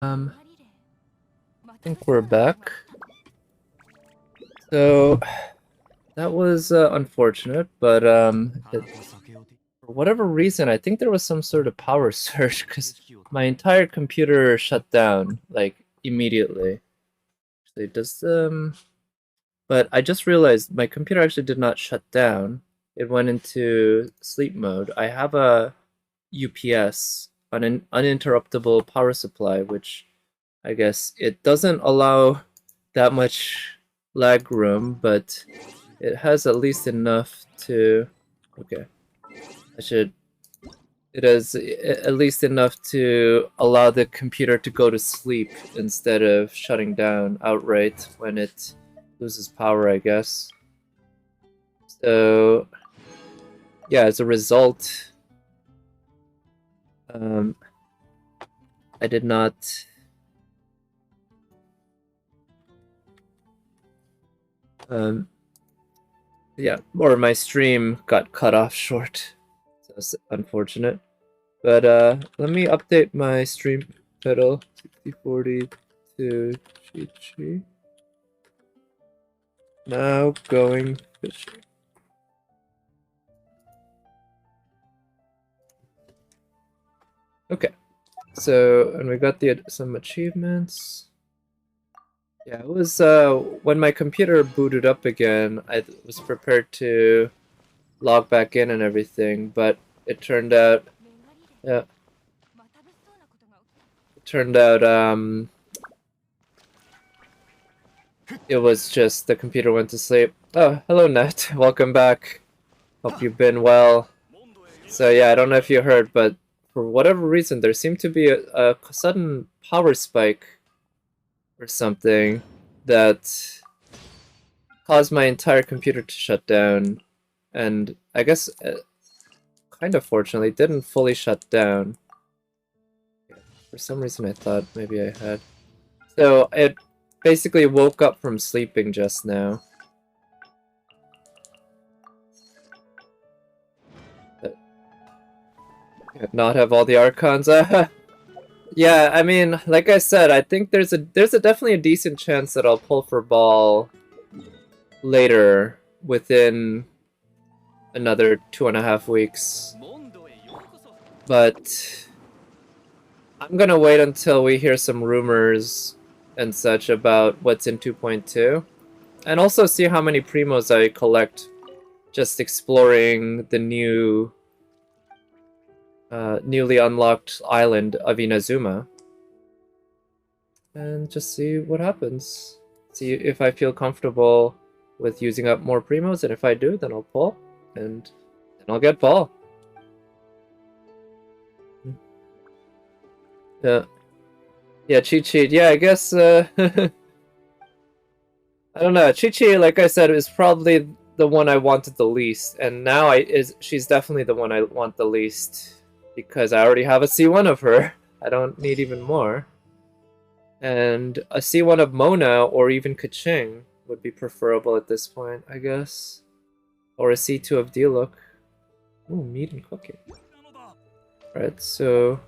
I think we're back. So that was unfortunate, but for whatever reason, I think there was some sort of power surge because my entire computer shut down like immediately. It does but I just realized my computer actually did not shut down. It went into sleep mode. I have a UPS, an uninterruptible power supply, which I guess it doesn't allow that much lag room, but it has at least enough to. Okay, I should. It has at least enough to allow the computer to go to sleep instead of shutting down outright when it loses power, I guess. So, yeah, as a result, um, I did not. Um, yeah, or my stream got cut off short. So it's unfortunate. But let me update my stream pedal 6040 to Chi. Now going fishing. Okay, so and we got the some achievements. Yeah, it was when my computer booted up again, I was prepared to log back in and everything, but it turned out yeah, it turned out it was just the computer went to sleep. Oh, hello Net. Welcome back. Hope you've been well. So yeah, I don't know if you heard, but for whatever reason, there seemed to be a sudden power spike or something that caused my entire computer to shut down. And I guess, kind of fortunately, didn't fully shut down. For some reason, I thought maybe I had. So it basically woke up from sleeping just now. Not have all the archons. Yeah, I mean, like I said, I think there's a definitely a decent chance that I'll pull for Baal later within another 2.5 weeks. But I'm gonna wait until we hear some rumors and such about what's in 2.2. And also see how many primos I collect just exploring the newly unlocked island of Inazuma. And just see what happens. See if I feel comfortable with using up more primos, and if I do, then I'll pull, and then I'll get Baal. Yeah, yeah, cheat sheet. Yeah, I guess. I don't know. Chi Chi, like I said, is probably the one I wanted the least, and now she's definitely the one I want the least because I already have a C1 of her. I don't need even more. And a C1 of Mona or even Kaching would be preferable at this point, I guess. Or a C2 of Diluc. Ooh, meat and cooking. Right, so...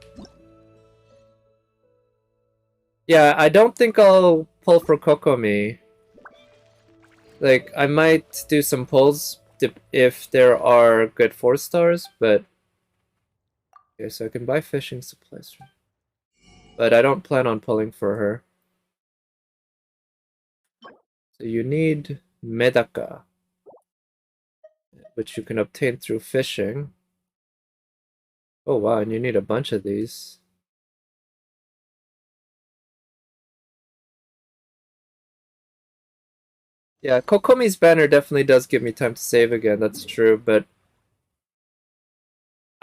yeah, I don't think I'll pull for Kokomi. Like, I might do some pulls if there are good 4-stars, but... okay, so I can buy fishing supplies from... but I don't plan on pulling for her. So you need Medaka, which you can obtain through fishing. Oh wow, and you need a bunch of these. Yeah, Kokomi's banner definitely does give me time to save again, that's true, but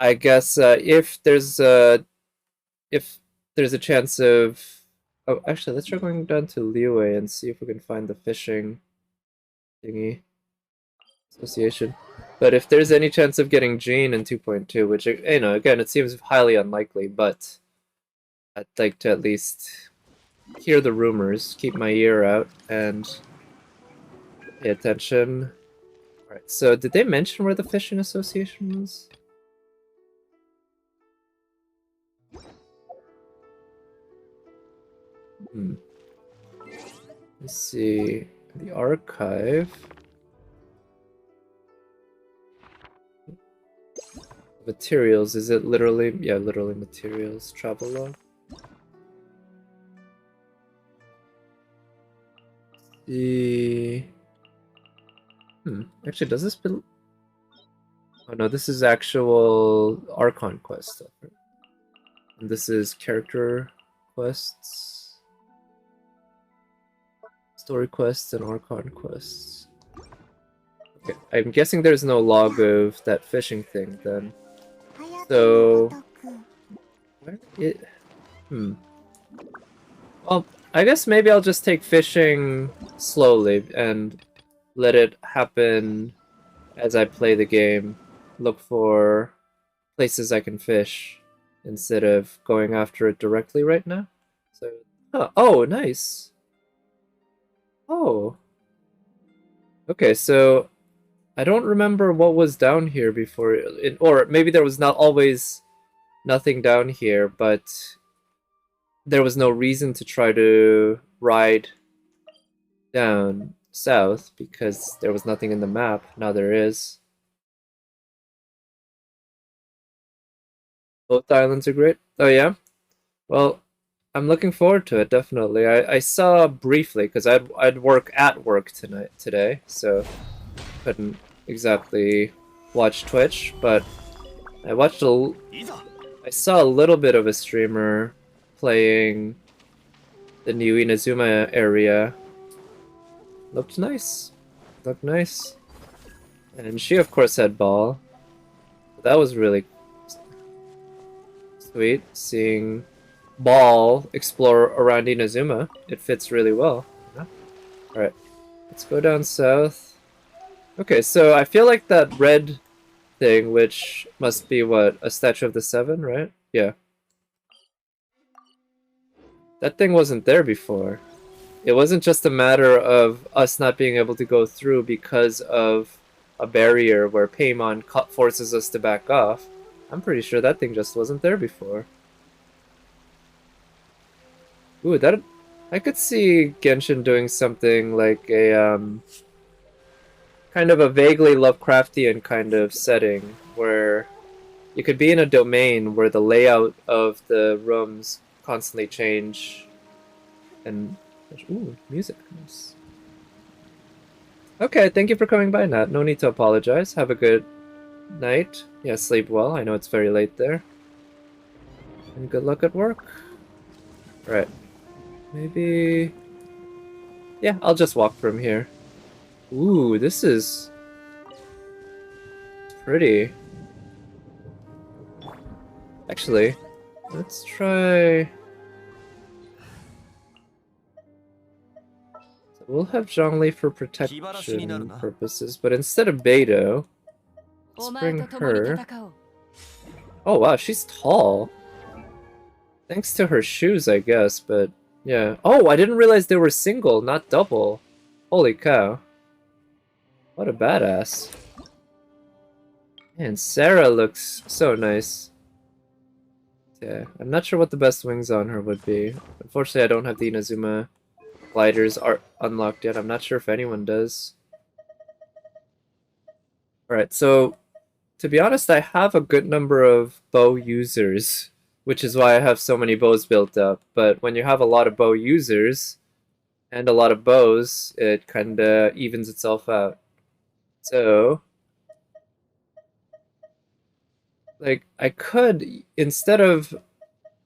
I guess if there's a chance of... oh, actually, let's try going down to Liyue and see if we can find the fishing thingy association. But if there's any chance of getting Jean in 2.2, which, you know, again, it seems highly unlikely, but I'd like to at least hear the rumors, keep my ear out, and pay attention. Alright, so did they mention where the fishing association was? Let's see. The archive. Materials, is it literally? Yeah, literally materials. Travel log. The actually, does this oh no, this is actual Archon quest stuff, right? And this is character quests, story quests, and Archon quests. Okay, I'm guessing there's no log of that fishing thing then. So where it well, I guess maybe I'll just take fishing slowly and let it happen as I play the game. Look for places I can fish instead of going after it directly right now. So, oh, nice. Oh. Okay, so I don't remember what was down here before, or maybe there was not always nothing down here, but there was no reason to try to ride down south because there was nothing in the map. Now there is. Both islands are great. Oh yeah? Well, I'm looking forward to it, definitely. I saw briefly, because I'd work at work today, so couldn't exactly watch Twitch, but I saw a little bit of a streamer playing the new Inazuma area. Looked nice. Looked nice. And she, of course, had Baal. That was really sweet, seeing Baal explore around Inazuma. It fits really well. Yeah. Alright, let's go down south. Okay, so I feel like that red thing, which must be what, a Statue of the Seven, right? Yeah. That thing wasn't there before. It wasn't just a matter of us not being able to go through because of a barrier where Paimon forces us to back off. I'm pretty sure that thing just wasn't there before. Ooh, that I could see Genshin doing something like a kind of a vaguely Lovecraftian kind of setting where you could be in a domain where the layout of the rooms constantly change and ooh, music. Nice. Okay, thank you for coming by, Nat. No need to apologize. Have a good night. Yeah, sleep well. I know it's very late there. And good luck at work. Right. Maybe... yeah, I'll just walk from here. Ooh, this is... pretty. Actually, let's try... so we'll have Zhongli for protection purposes, but instead of Beidou, let's bring her... oh wow, she's tall. Thanks to her shoes, I guess, but yeah. Oh, I didn't realize they were single, not double. Holy cow. What a badass. Man, Sarah looks so nice. Yeah, I'm not sure what the best wings on her would be. Unfortunately, I don't have the Inazuma gliders unlocked yet. I'm not sure if anyone does. Alright, so to be honest, I have a good number of bow users, which is why I have so many bows built up. But when you have a lot of bow users and a lot of bows, it kinda evens itself out. So, like, I could, instead of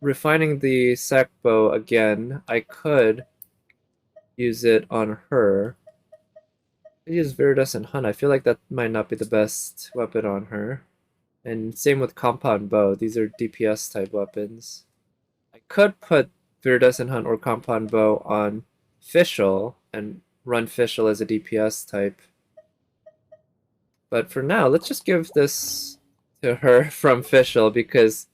refining the sack bow again, I could use it on her. I use Viridescent Hunt. I feel like that might not be the best weapon on her. And same with Compound Bow. These are DPS type weapons. I could put Viridescent Hunt or Compound Bow on Fischl and run Fischl as a DPS type. But for now, let's just give this to her from Fischl because,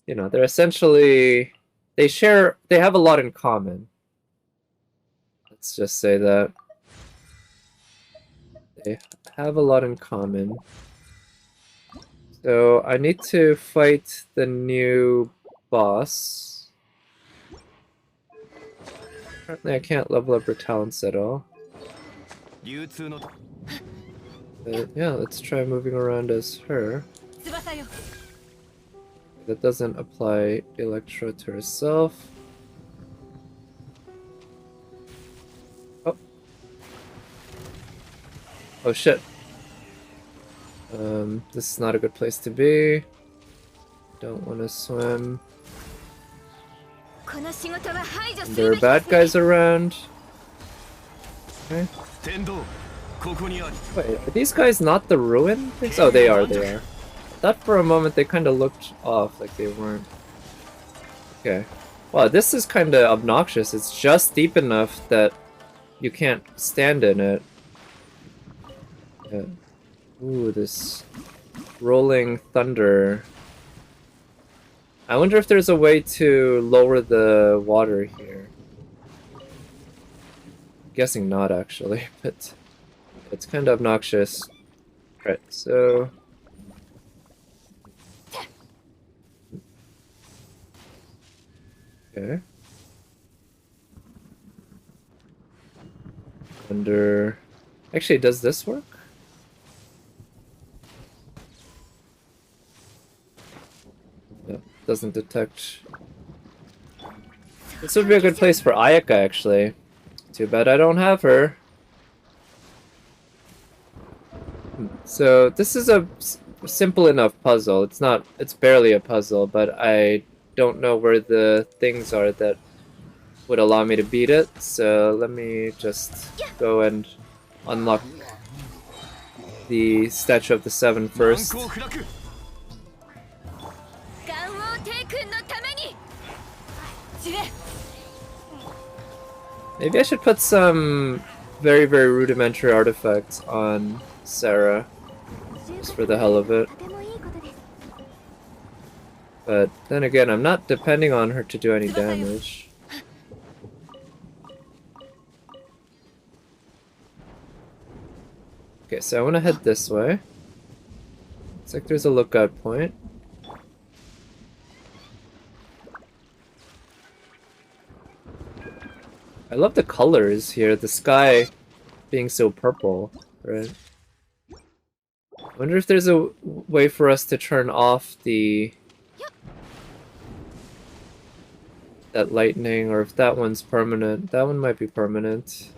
you know, they're essentially... they have a lot in common. Let's just say that. They have a lot in common. So I need to fight the new boss. Currently, I can't level up her talents at all. But yeah, let's try moving around as her. That doesn't apply Electro to herself. Oh. Oh shit. This is not a good place to be. Don't want to swim. And there are bad guys around. Okay. Wait, are these guys not the ruin things? Oh, they are, they are. I thought for a moment they kind of looked off, like they weren't. Okay. Wow, this is kind of obnoxious. It's just deep enough that you can't stand in it. Yeah. Ooh, this rolling thunder. I wonder if there's a way to lower the water here. I'm guessing not, actually, but it's kind of obnoxious. Right, so... Okay. Under... Actually, does this work? No, doesn't detect. This would be a good place for Ayaka, actually. Too bad I don't have her. So this is a simple enough puzzle. It's barely a puzzle, but I don't know where the things are that would allow me to beat it. So let me just go and unlock the Statue of the Seven first. Maybe I should put some very, very rudimentary artifacts on Sarah, just for the hell of it. But then again, I'm not depending on her to do any damage. Okay, so I want to head this way. Looks like there's a lookout point. I love the colors here, the sky being so purple, right? I wonder if there's a way for us to turn off that lightning, or if that one's permanent. That one might be permanent.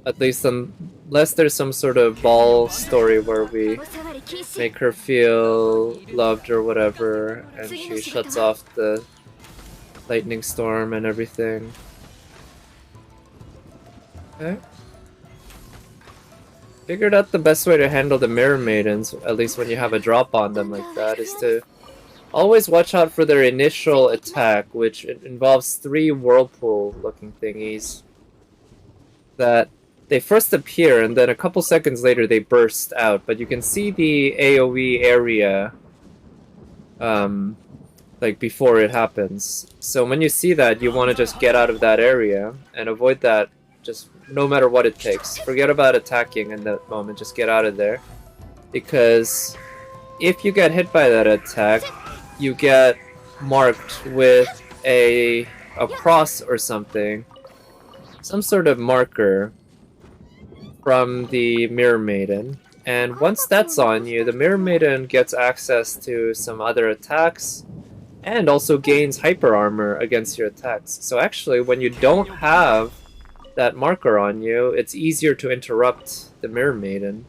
At least unless there's some sort of Baal story where we make her feel loved or whatever, and she shuts off the lightning storm and everything. Okay. Figured out the best way to handle the Mirror Maidens, at least when you have a drop on them like that, is to always watch out for their initial attack, which involves 3 whirlpool-looking thingies that they first appear and then a couple seconds later they burst out, but you can see the AoE area like before it happens. So when you see that, you want to just get out of that area and avoid that, just no matter what it takes. Forget about attacking in that moment, just get out of there. Because if you get hit by that attack, you get marked with a cross or something. Some sort of marker from the Mirror Maiden. And once that's on you, the Mirror Maiden gets access to some other attacks and also gains hyper armor against your attacks. So actually, when you don't have that marker on you, it's easier to interrupt the Mirror Maiden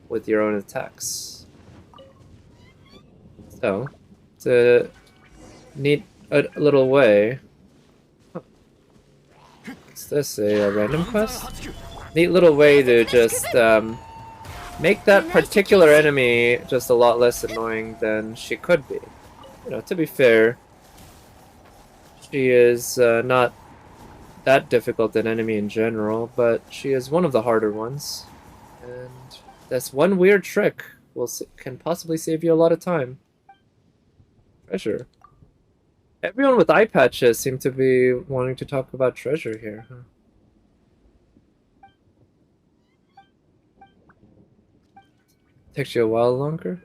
with your own attacks. So, it's a neat little way. Is this a random quest? Neat little way to just make that particular enemy just a lot less annoying than she could be. You know, to be fair, she is not that difficult an enemy in general, but she is one of the harder ones. And that's one weird trick can possibly save you a lot of time. Treasure. Everyone with eye patches seem to be wanting to talk about treasure here, huh? Takes you a while longer?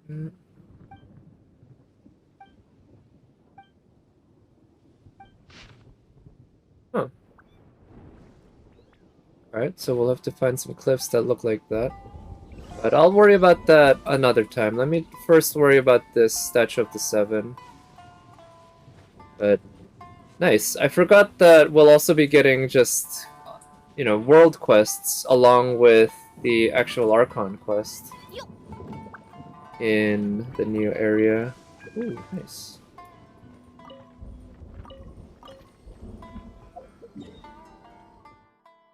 Mm. Huh. Alright, so we'll have to find some cliffs that look like that. But I'll worry about that another time. Let me first worry about this Statue of the Seven. But nice. I forgot that we'll also be getting just, world quests along with the actual Archon quest in the new area. Ooh, nice.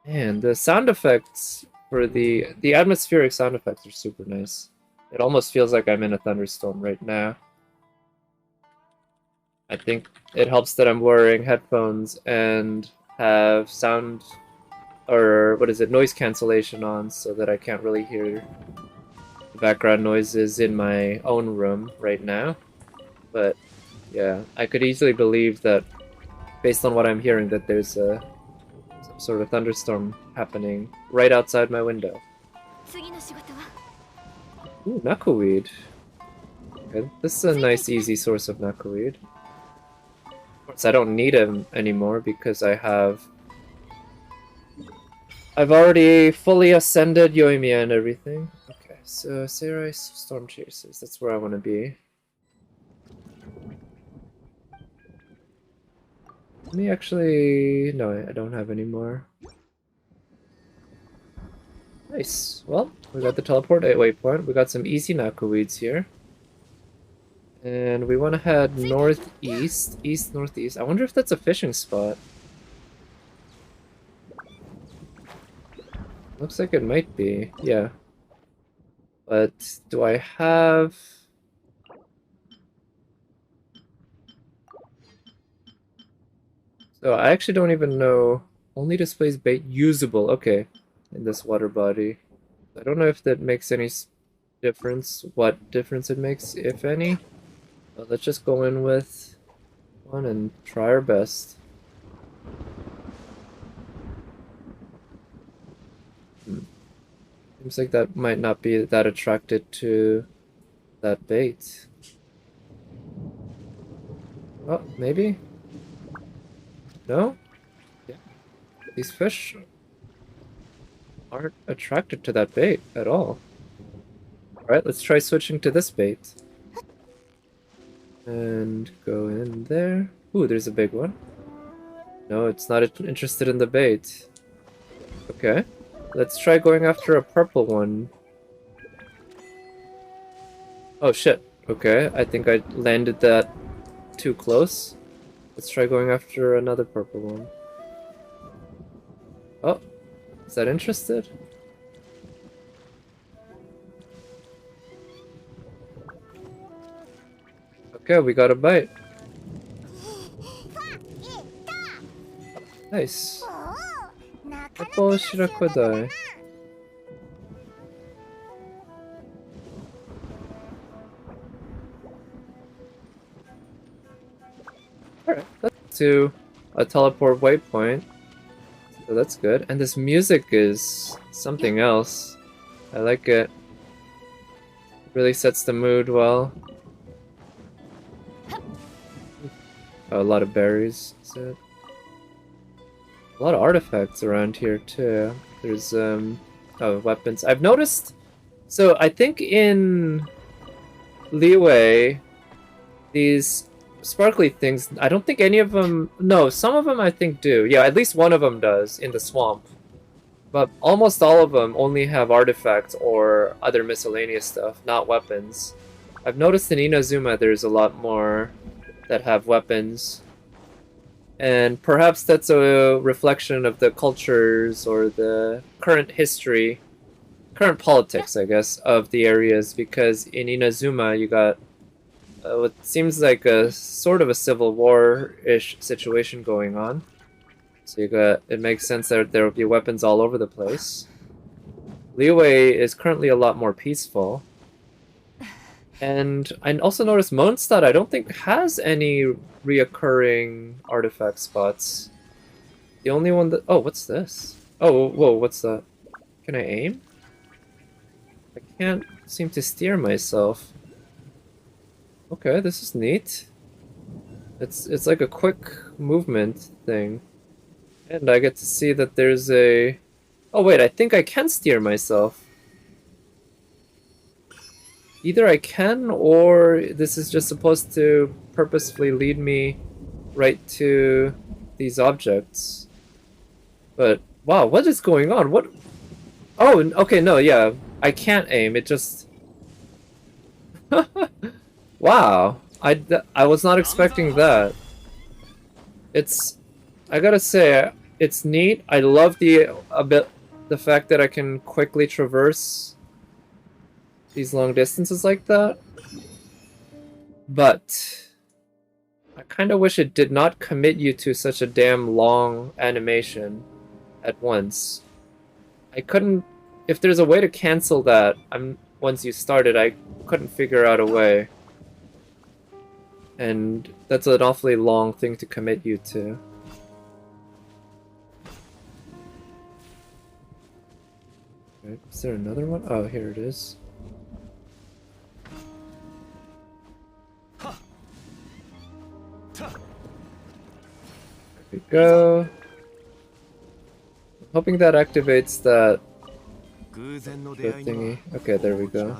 And the sound effects for the atmospheric sound effects are super nice. It almost feels like I'm in a thunderstorm right now. I think it helps that I'm wearing headphones and have sound, or what is it, noise cancellation on, so that I can't really hear the background noises in my own room right now. But yeah, I could easily believe that, based on what I'm hearing, that there's some sort of thunderstorm happening right outside my window. Ooh, knuckleweed. Okay, this is a nice, easy source of knuckleweed. Of course, I don't need him anymore because I've already fully ascended Yoimiya and everything. Okay, so Sarai Storm Chasers, that's where I want to be. Let me actually... No, I don't have any more. Nice. Well, we got the teleport waypoint. We got some easy knuckleweeds here. And we want to head northeast. East, northeast. I wonder if that's a fishing spot. Looks like it might be. Yeah. But do I have... So I actually don't even know. Only displays bait usable. Okay. In this water body. I don't know if that makes any difference. What difference it makes, if any. But let's just go in with one and try our best. Seems like that might not be that attracted to that bait. Oh, maybe? No? Yeah. These fish aren't attracted to that bait at all. Alright, let's try switching to this bait. And go in there. Ooh, there's a big one. No, it's not interested in the bait. Okay. Let's try going after a purple one. Oh shit. Okay, I think I landed that too close. Let's try going after another purple one. Oh, is that interested? Okay, we got a bite. Nice. Purple Shirakodai. Alright, that's to a teleport waypoint. So that's good. And this music is something else. I like it. Really sets the mood well. Oh, a lot of berries. Is it? A lot of artifacts around here too. There's weapons. I've noticed. So I think in Liyue, these sparkly things, I don't think any of them... No, some of them I think do. Yeah, at least one of them does in the swamp. But almost all of them only have artifacts or other miscellaneous stuff, not weapons. I've noticed in Inazuma there's a lot more that have weapons. And perhaps that's a reflection of the cultures or the current history, current politics, I guess, of the areas. Because in Inazuma you got what seems like a sort of a civil war-ish situation going on. So it makes sense that there will be weapons all over the place. Liyue is currently a lot more peaceful. And I also noticed Mondstadt I don't think has any reoccurring artifact spots. The only one that... Oh, what's this? Oh, whoa, what's that? Can I aim? I can't seem to steer myself. Okay, this is neat. It's like a quick movement thing. And I get to see that there's a... Oh wait, I think I can steer myself. Either I can, or this is just supposed to purposefully lead me right to these objects. But, wow, what is going on? What? Oh, okay, no, yeah. I can't aim, it just... Wow. I was not expecting that. It's... I gotta say, it's neat. I love the fact that I can quickly traverse these long distances like that. But I kind of wish it did not commit you to such a damn long animation at once. I couldn't... If there's a way to cancel that, once you started, I couldn't figure out a way. And that's an awfully long thing to commit you to. Right, is there another one? Oh, here it is. There we go. I'm hoping that activates that thingy. Okay, there we go.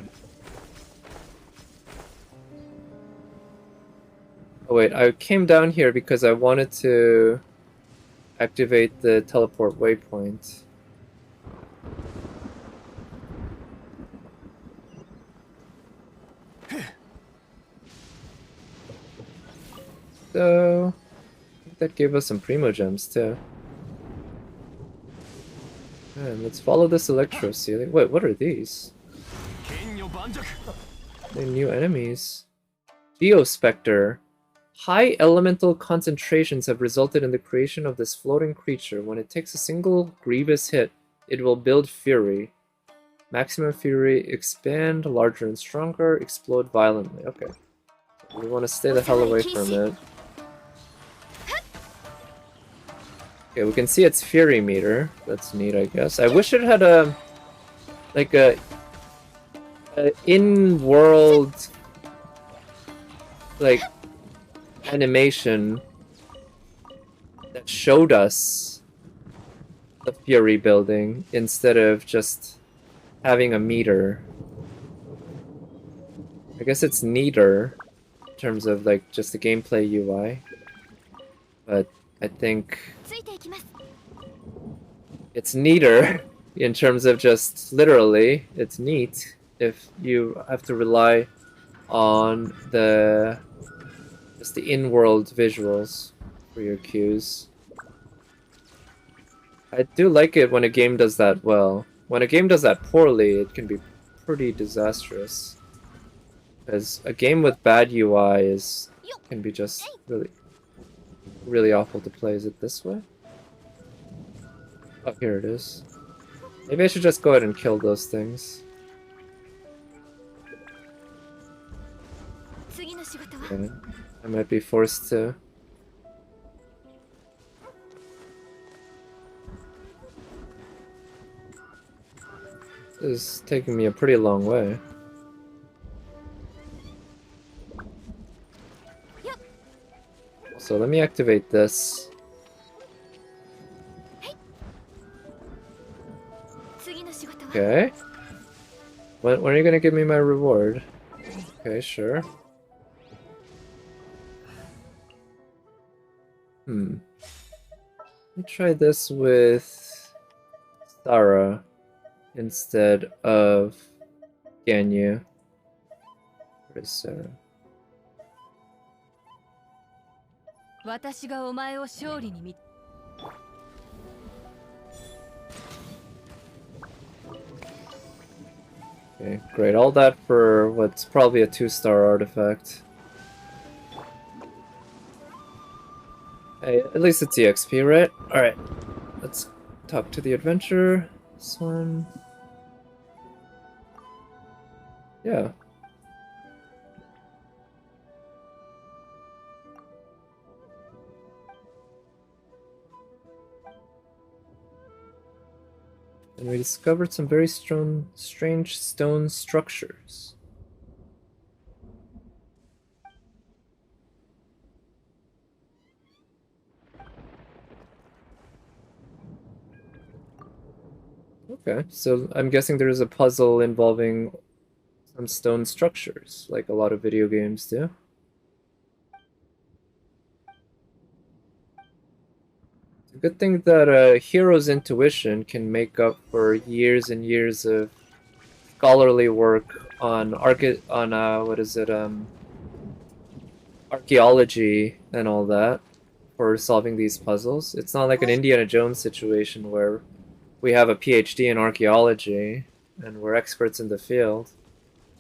Oh wait, I came down here because I wanted to activate the teleport waypoint. So, I think that gave us some primo gems too. And let's follow this electro ceiling. Wait, what are these? They're new enemies. Geospectre. High elemental concentrations have resulted in the creation of this floating creature. When it takes a single grievous hit, it will build fury. Maximum fury, expand, larger and stronger, explode violently. Okay. We want to stay the hell away from it. Okay, we can see its fury meter. That's neat, I guess. I wish it had a... like a in-world... like... animation that showed us the fury building instead of just having a meter. I guess it's neater in terms of like just the gameplay UI, but I think it's neater in terms of just literally it's neat if you have to rely on just the in-world visuals for your cues. I do like it when a game does that well. When a game does that poorly, it can be pretty disastrous. Because a game with bad UI can be just really awful to play. Is it this way? Oh, here it is. Maybe I should just go ahead and kill those things. Okay. I might be forced to. This is taking me a pretty long way. So let me activate this. Okay. When are you gonna give me my reward? Okay, sure. Let me try this with Sarah instead of Ganyu. Where is Sarah? Okay, great. All that for what's probably a 2-star artifact. Hey, at least it's EXP, right? Alright. Let's talk to the adventurer. This one. Yeah. And we discovered some very strange stone structures. Okay, so I'm guessing there's a puzzle involving some stone structures, like a lot of video games do. It's a good thing that a hero's intuition can make up for years and years of scholarly work on what is it, archaeology and all that for solving these puzzles. It's not like an Indiana Jones situation where we have a PhD in archaeology and we're experts in the field.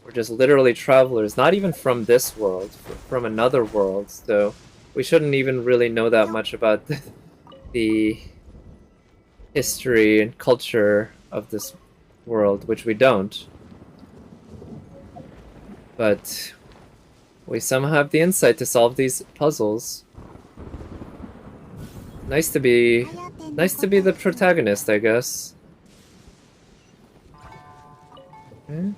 We're just literally travelers, not even from this world, from another world, so we shouldn't even really know that much about the history and culture of this world, which we don't. But we somehow have the insight to solve these puzzles. Nice to be the protagonist, I guess. Okay.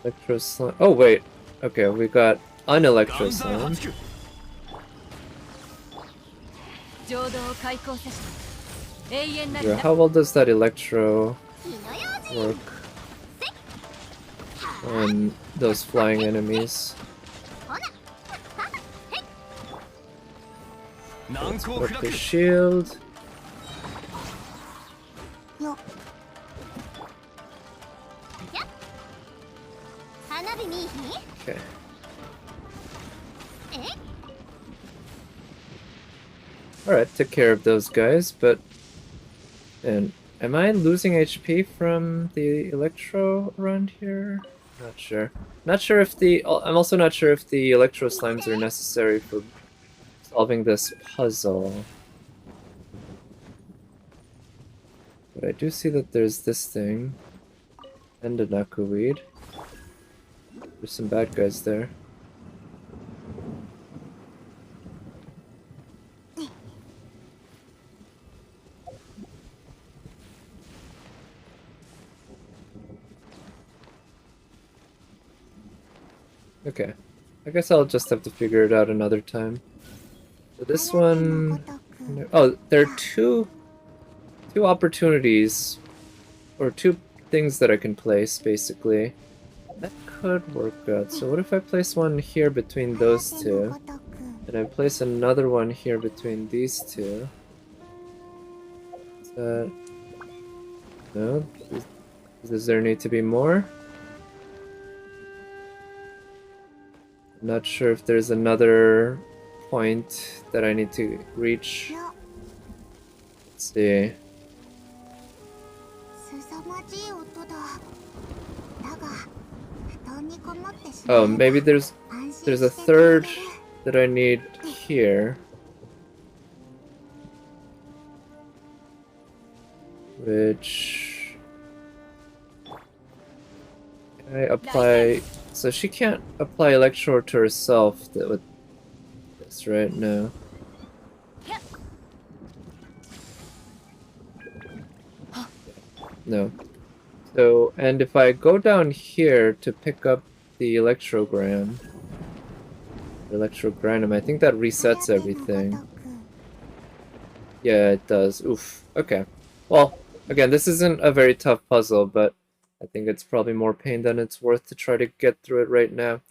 Electro slime. Oh wait. Okay, we got an electro slime. How well does that electro work on those flying enemies? Put up the shield. Okay. Alright, took care of those guys, but... And am I losing HP from the electro around here? Not sure. Not sure if the... I'm also not sure if the electro slimes are necessary for solving this puzzle. But I do see that there's this thing. And a Nakuweed. There's some bad guys there. Okay. I guess I'll just have to figure it out another time. So this one... Oh, there are two opportunities, or two things that I can place, basically. That could work out. So what if I place one here between those two, and I place another one here between these two? Is that... No? Does there need to be more? I'm not sure if there's another point that I need to reach. Let's see. Oh, maybe there's a third that I need here. Which... Can I apply... So she can't apply Electro to herself with this, right? No. No. So, and if I go down here to pick up the Electrogranum, I think that resets everything. Yeah, it does. Oof. Okay. Well, again, this isn't a very tough puzzle, but I think it's probably more pain than it's worth to try to get through it right now.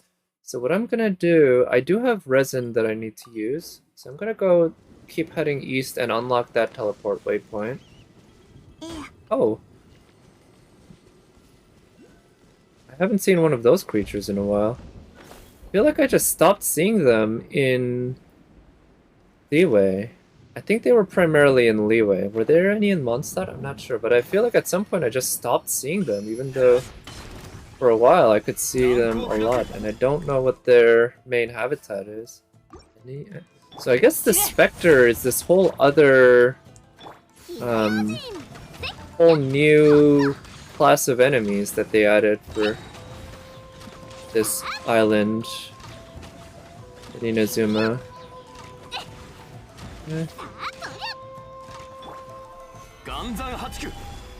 So what I'm gonna do, I do have resin that I need to use, so I'm gonna go keep heading east and unlock that teleport waypoint. Oh. I haven't seen one of those creatures in a while. I feel like I just stopped seeing them in Leeway. I think they were primarily in Leeway. Were there any in Mondstadt? I'm not sure, but I feel like at some point I just stopped seeing them, even though for a while I could see them a lot, and I don't know what their main habitat is. So I guess the Spectre is this whole other, whole new class of enemies that they added for this island in Inazuma. Okay.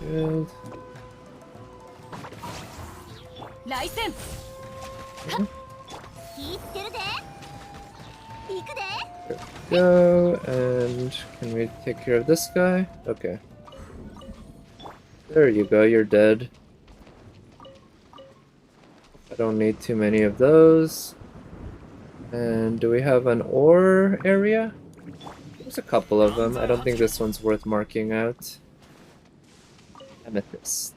Good. There we go, and can we take care of this guy? Okay. There you go, you're dead. I don't need too many of those. And do we have an ore area? There's a couple of them. I don't think this one's worth marking out. Amethyst.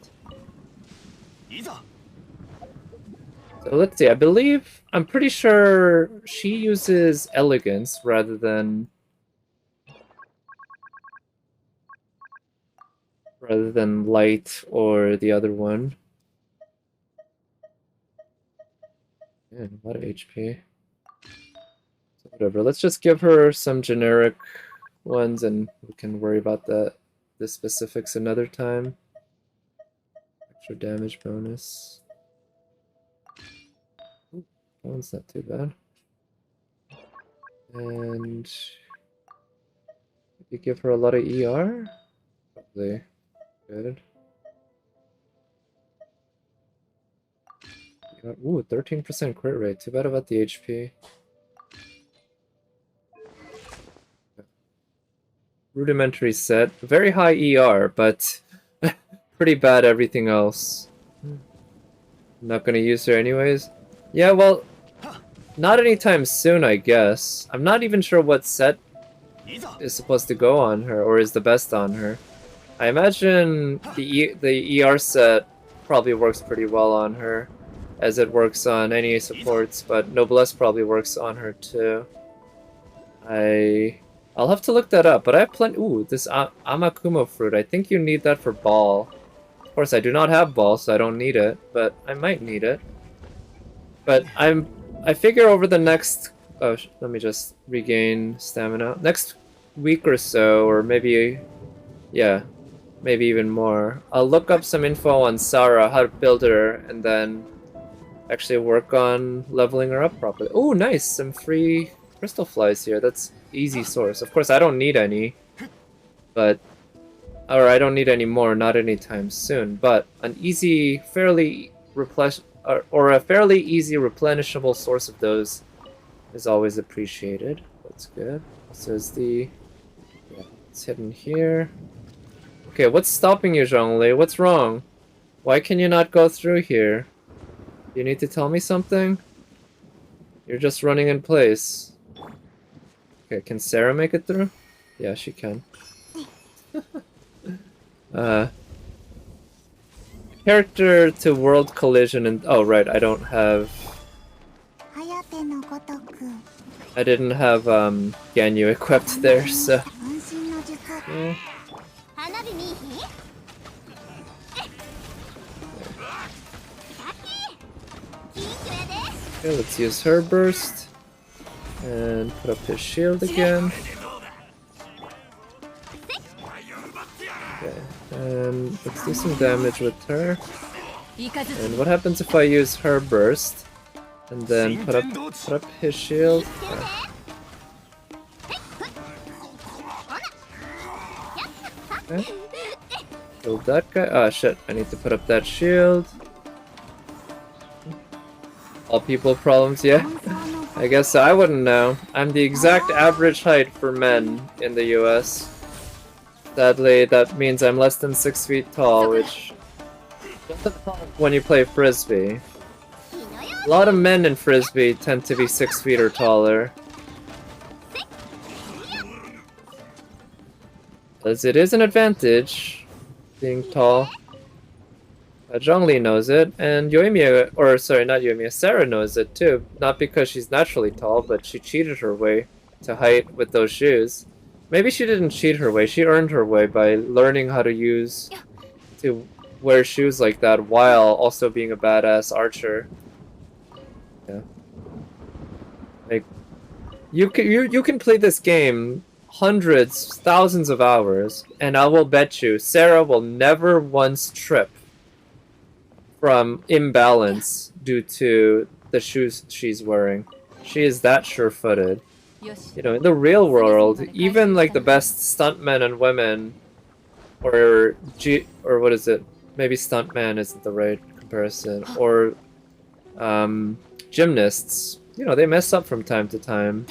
So let's see, I'm pretty sure she uses elegance rather than light or the other one. Man, a lot of HP. So whatever, let's just give her some generic ones and we can worry about the specifics another time. Extra damage bonus. Ooh, that one's not too bad. And you give her a lot of ER? Probably. Good. Ooh, 13% crit rate. Too bad about the HP. Rudimentary set. Very high ER, but pretty bad everything else. Not gonna use her anyways. Yeah, well, not anytime soon, I guess. I'm not even sure what set is supposed to go on her, or is the best on her. I imagine the ER set probably works pretty well on her, as it works on any supports, but Noblesse probably works on her too. I'll have to look that up, but I have plenty. Ooh, this Amakumo fruit. I think you need that for Baal. Of course, I do not have Baal, so I don't need it, but I might need it. But I figure over the next... Oh, let me just regain stamina. Next week or so, or maybe... Yeah, maybe even more. I'll look up some info on Sarah, how to build her, and then actually work on leveling her up properly. Oh, nice! Some free crystal flies here. That's easy source. Of course, I don't need any, but... Or I don't need any more, not anytime soon, but an easy, fairly or a fairly easy replenishable source of those is always appreciated. That's good. So is the... Yeah, it's hidden here. Okay, what's stopping you, Zhongli? What's wrong? Why can you not go through here? You need to tell me something? You're just running in place. Okay, can Sarah make it through? Yeah, she can. Character to world collision and... Oh, right, I don't have... I didn't have, Ganyu equipped there, so... Yeah. Okay, let's use her burst. And put up his shield again. Okay, and let's do some damage with her. And what happens if I use her burst? And then put up his shield? Okay. Kill that guy. Ah, shit, I need to put up that shield. All people problems, yeah? I guess I wouldn't know. I'm the exact average height for men in the US. Sadly, that means I'm less than 6 feet tall, which doesn't help when you play Frisbee. A lot of men in Frisbee tend to be 6 feet or taller. As it is an advantage, being tall. Zhongli knows it, and Yoimiya, or sorry, not Yoimiya, Sarah knows it too. Not because she's naturally tall, but she cheated her way to height with those shoes. Maybe she didn't cheat her way, she earned her way by learning how to wear shoes like that while also being a badass archer. Yeah. Like, you can play this game hundreds, thousands of hours, and I will bet you Sarah will never once trip from imbalance due to the shoes she's wearing. She is that sure-footed. You know, in the real world, even like the best stuntmen and women, or what is it? Maybe stuntman isn't the right comparison. Or gymnasts. You know, they mess up from time to time.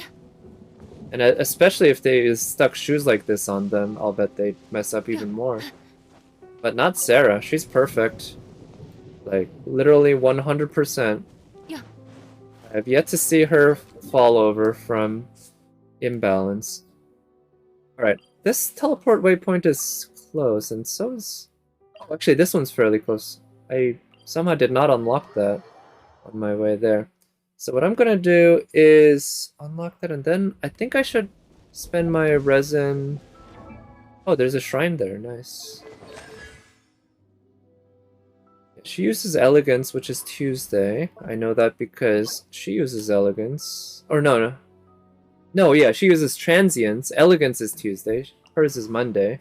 And especially if they stuck shoes like this on them, I'll bet they'd mess up even more. But not Sarah. She's perfect. Like, literally 100%. I've yet to see her fall over from imbalance. Alright, this teleport waypoint is close, and so is... Oh, actually, this one's fairly close. I somehow did not unlock that on my way there. So what I'm gonna do is unlock that, and then I think I should spend my resin... Oh, there's a shrine there, nice. She uses Elegance, which is Tuesday. I know that because she uses Elegance. Or no. No, yeah, she uses Transience. Elegance is Tuesday. Hers is Monday.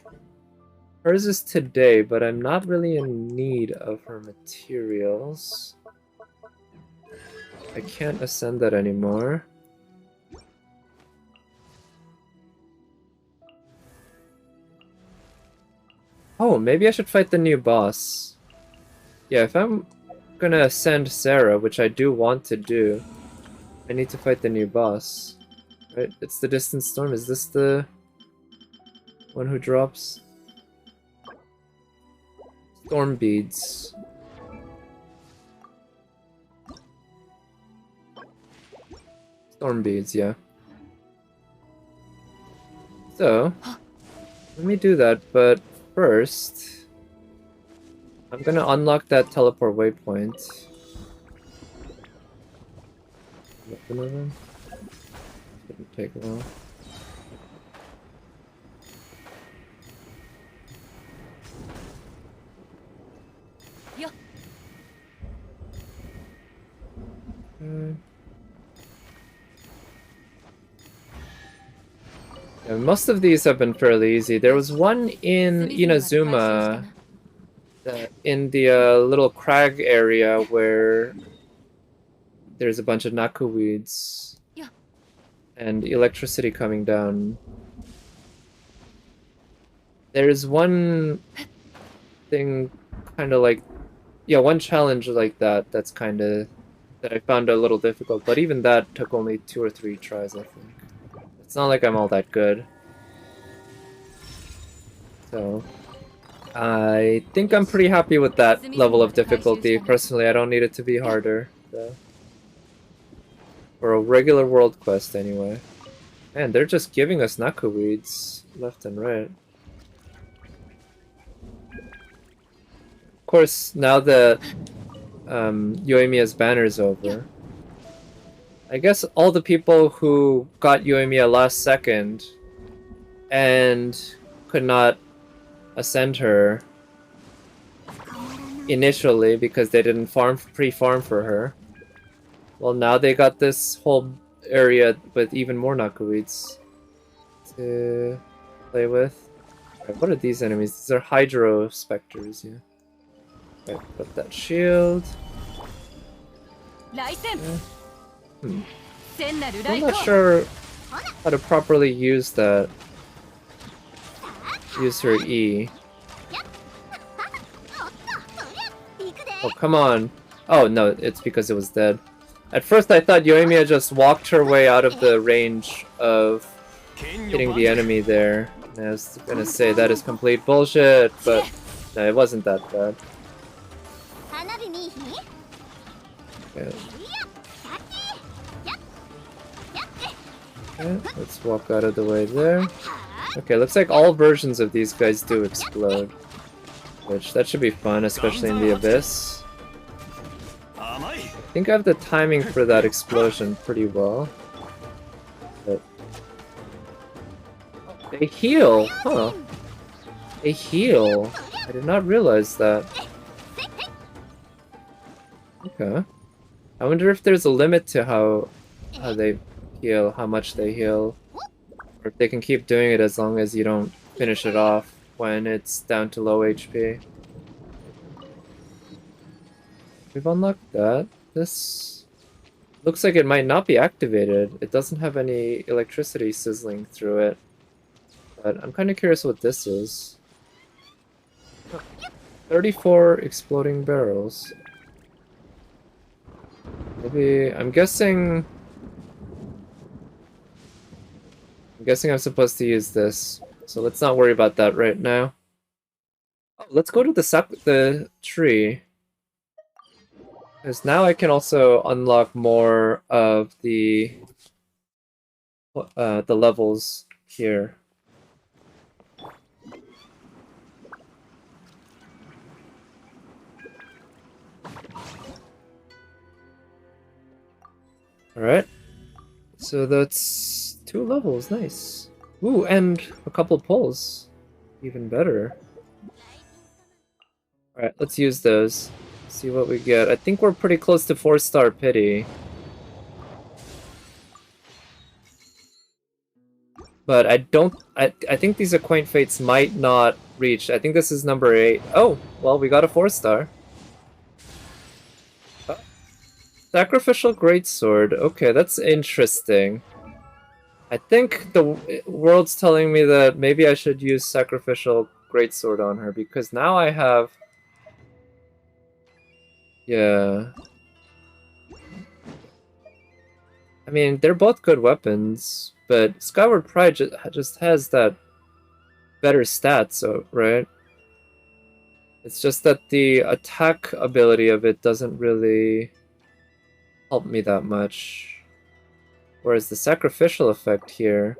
Hers is today, but I'm not really in need of her materials. I can't ascend that anymore. Oh, maybe I should fight the new boss. Yeah, if I'm gonna ascend Sarah, which I do want to do, I need to fight the new boss. Right? It's the Distant Storm. Is this the one who drops? Storm beads. Storm beads, yeah. So, let me do that, but first... I'm gonna unlock that teleport waypoint. Open of them. Shouldn't take long. Yeah, most of these have been fairly easy. There was one in Inazuma, in the little crag area where there's a bunch of Naku weeds and electricity coming down. There's one thing kind of like, yeah, one challenge like that that's kind of, that I found a little difficult, but even that took only 2 or 3 tries, I think. It's not like I'm all that good. So, I think I'm pretty happy with that level of difficulty. Personally, I don't need it to be harder, though. For a regular world quest, anyway. Man, they're just giving us Naku weeds left and right. Of course, now that Yoimiya's banner's over, I guess all the people who got Yoimiya last second and could not ascend her initially because they didn't pre-farm for her, well, now they got this whole area with even more Naku weeds to play with. Right, what are these enemies? These are Hydro Specters, yeah. Right, put that shield. I'm not sure how to properly use that. Use her E. Oh, come on. Oh, no, it's because it was dead. At first I thought Yoimiya just walked her way out of the range of hitting the enemy there. And I was gonna say that is complete bullshit, but no, it wasn't that bad. Okay. Okay, let's walk out of the way there. Okay, looks like all versions of these guys do explode. Which, that should be fun, especially in the Abyss. I think I have the timing for that explosion pretty well. But... they heal! Huh. They heal! I did not realize that. Okay. I wonder if there's a limit to how they heal, how much they heal. Or if they can keep doing it as long as you don't finish it off when it's down to low HP. We've unlocked that. This looks like it might not be activated. It doesn't have any electricity sizzling through it. But I'm kind of curious what this is. 34 exploding barrels. Maybe, I'm guessing... I'm guessing I'm supposed to use this, so let's not worry about that right now. Oh, let's go to the tree. Because now I can also unlock more of the levels here. Alright. So that's 2 levels, nice. Ooh, and a couple pulls. Even better. Alright, let's use those. See what we get. I think we're pretty close to 4-star pity. But I think these Acquaint Fates might not reach. I think this is number 8. Oh, well, we got a 4-star. Sacrificial Greatsword. Okay, that's interesting. I think the world's telling me that maybe I should use Sacrificial Greatsword on her, because now I have... Yeah. I mean, they're both good weapons, but Skyward Pride just has that better stats, so, right? It's just that the attack ability of it doesn't really help me that much. Whereas the sacrificial effect here...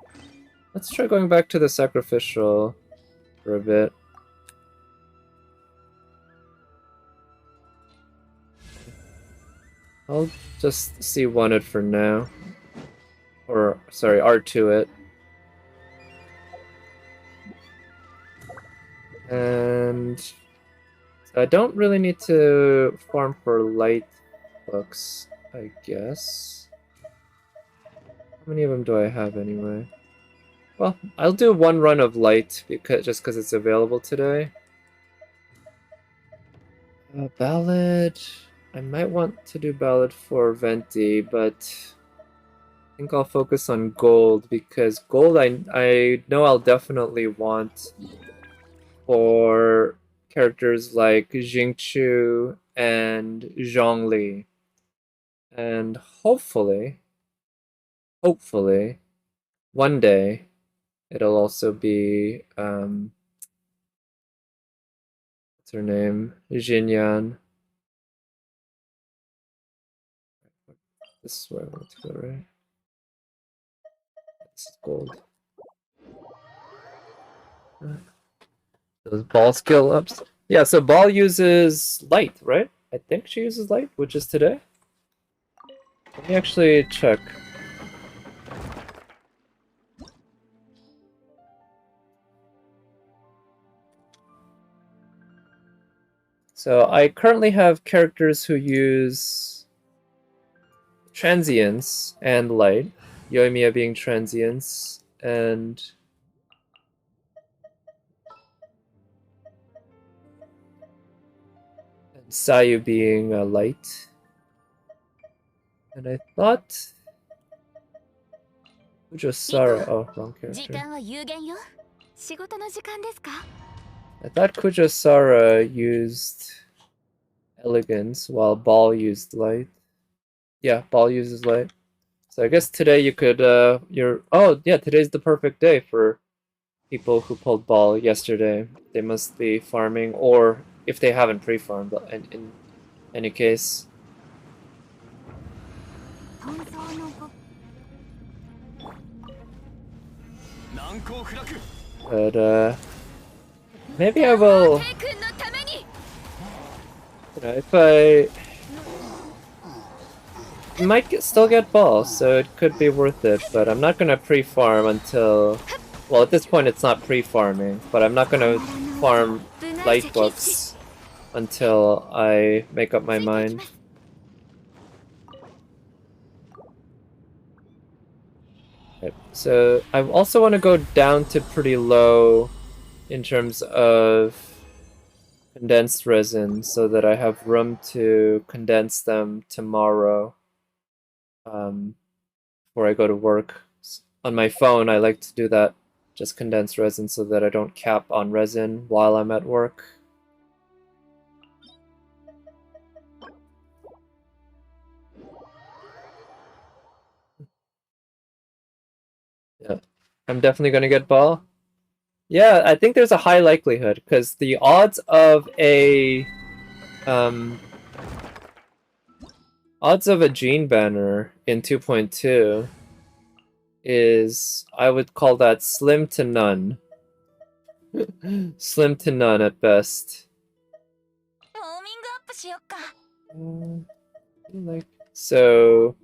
Let's try going back to the sacrificial for a bit. I'll just C1 it for now. Or, sorry, R2 it. And... so I don't really need to farm for light books, I guess. How many of them do I have anyway? Well, I'll do 1 run of light just because it's available today. Ballad... I might want to do Ballad for Venti, but I think I'll focus on gold, because gold I know I'll definitely want for characters like Jingchu and Zhongli. And hopefully, one day, it'll also be, what's her name? Jinyan. This is where I want to go, right? This is gold. Those Baal skill ups. Yeah, so Baal uses light, right? I think she uses light, which is today. Let me actually check. So I currently have characters who use transience and light. Yoimiya being transience, and Sayu being light. And I thought Kujosara... oh, wrong character. I thought Kujosara used elegance while Baal used light. Yeah, Baal uses light. So I guess today you could, oh yeah, today's the perfect day for people who pulled Baal yesterday. They must be farming, or if they haven't pre-farmed, but in any case. But, maybe I will... if I... might still get Baal, so it could be worth it, but I'm not gonna pre-farm until... well, at this point it's not pre-farming, but I'm not gonna farm light books until I make up my mind. Okay, so I also want to go down to pretty low in terms of condensed resin, so that I have room to condense them tomorrow. Before I go to work. On my phone, I like to do that, just condense resin, so that I don't cap on resin while I'm at work. Yeah. I'm definitely gonna get Baal. Yeah, I think there's a high likelihood because the odds of a gene banner in 2.2 is, I would call that slim to none. Slim to none at best. So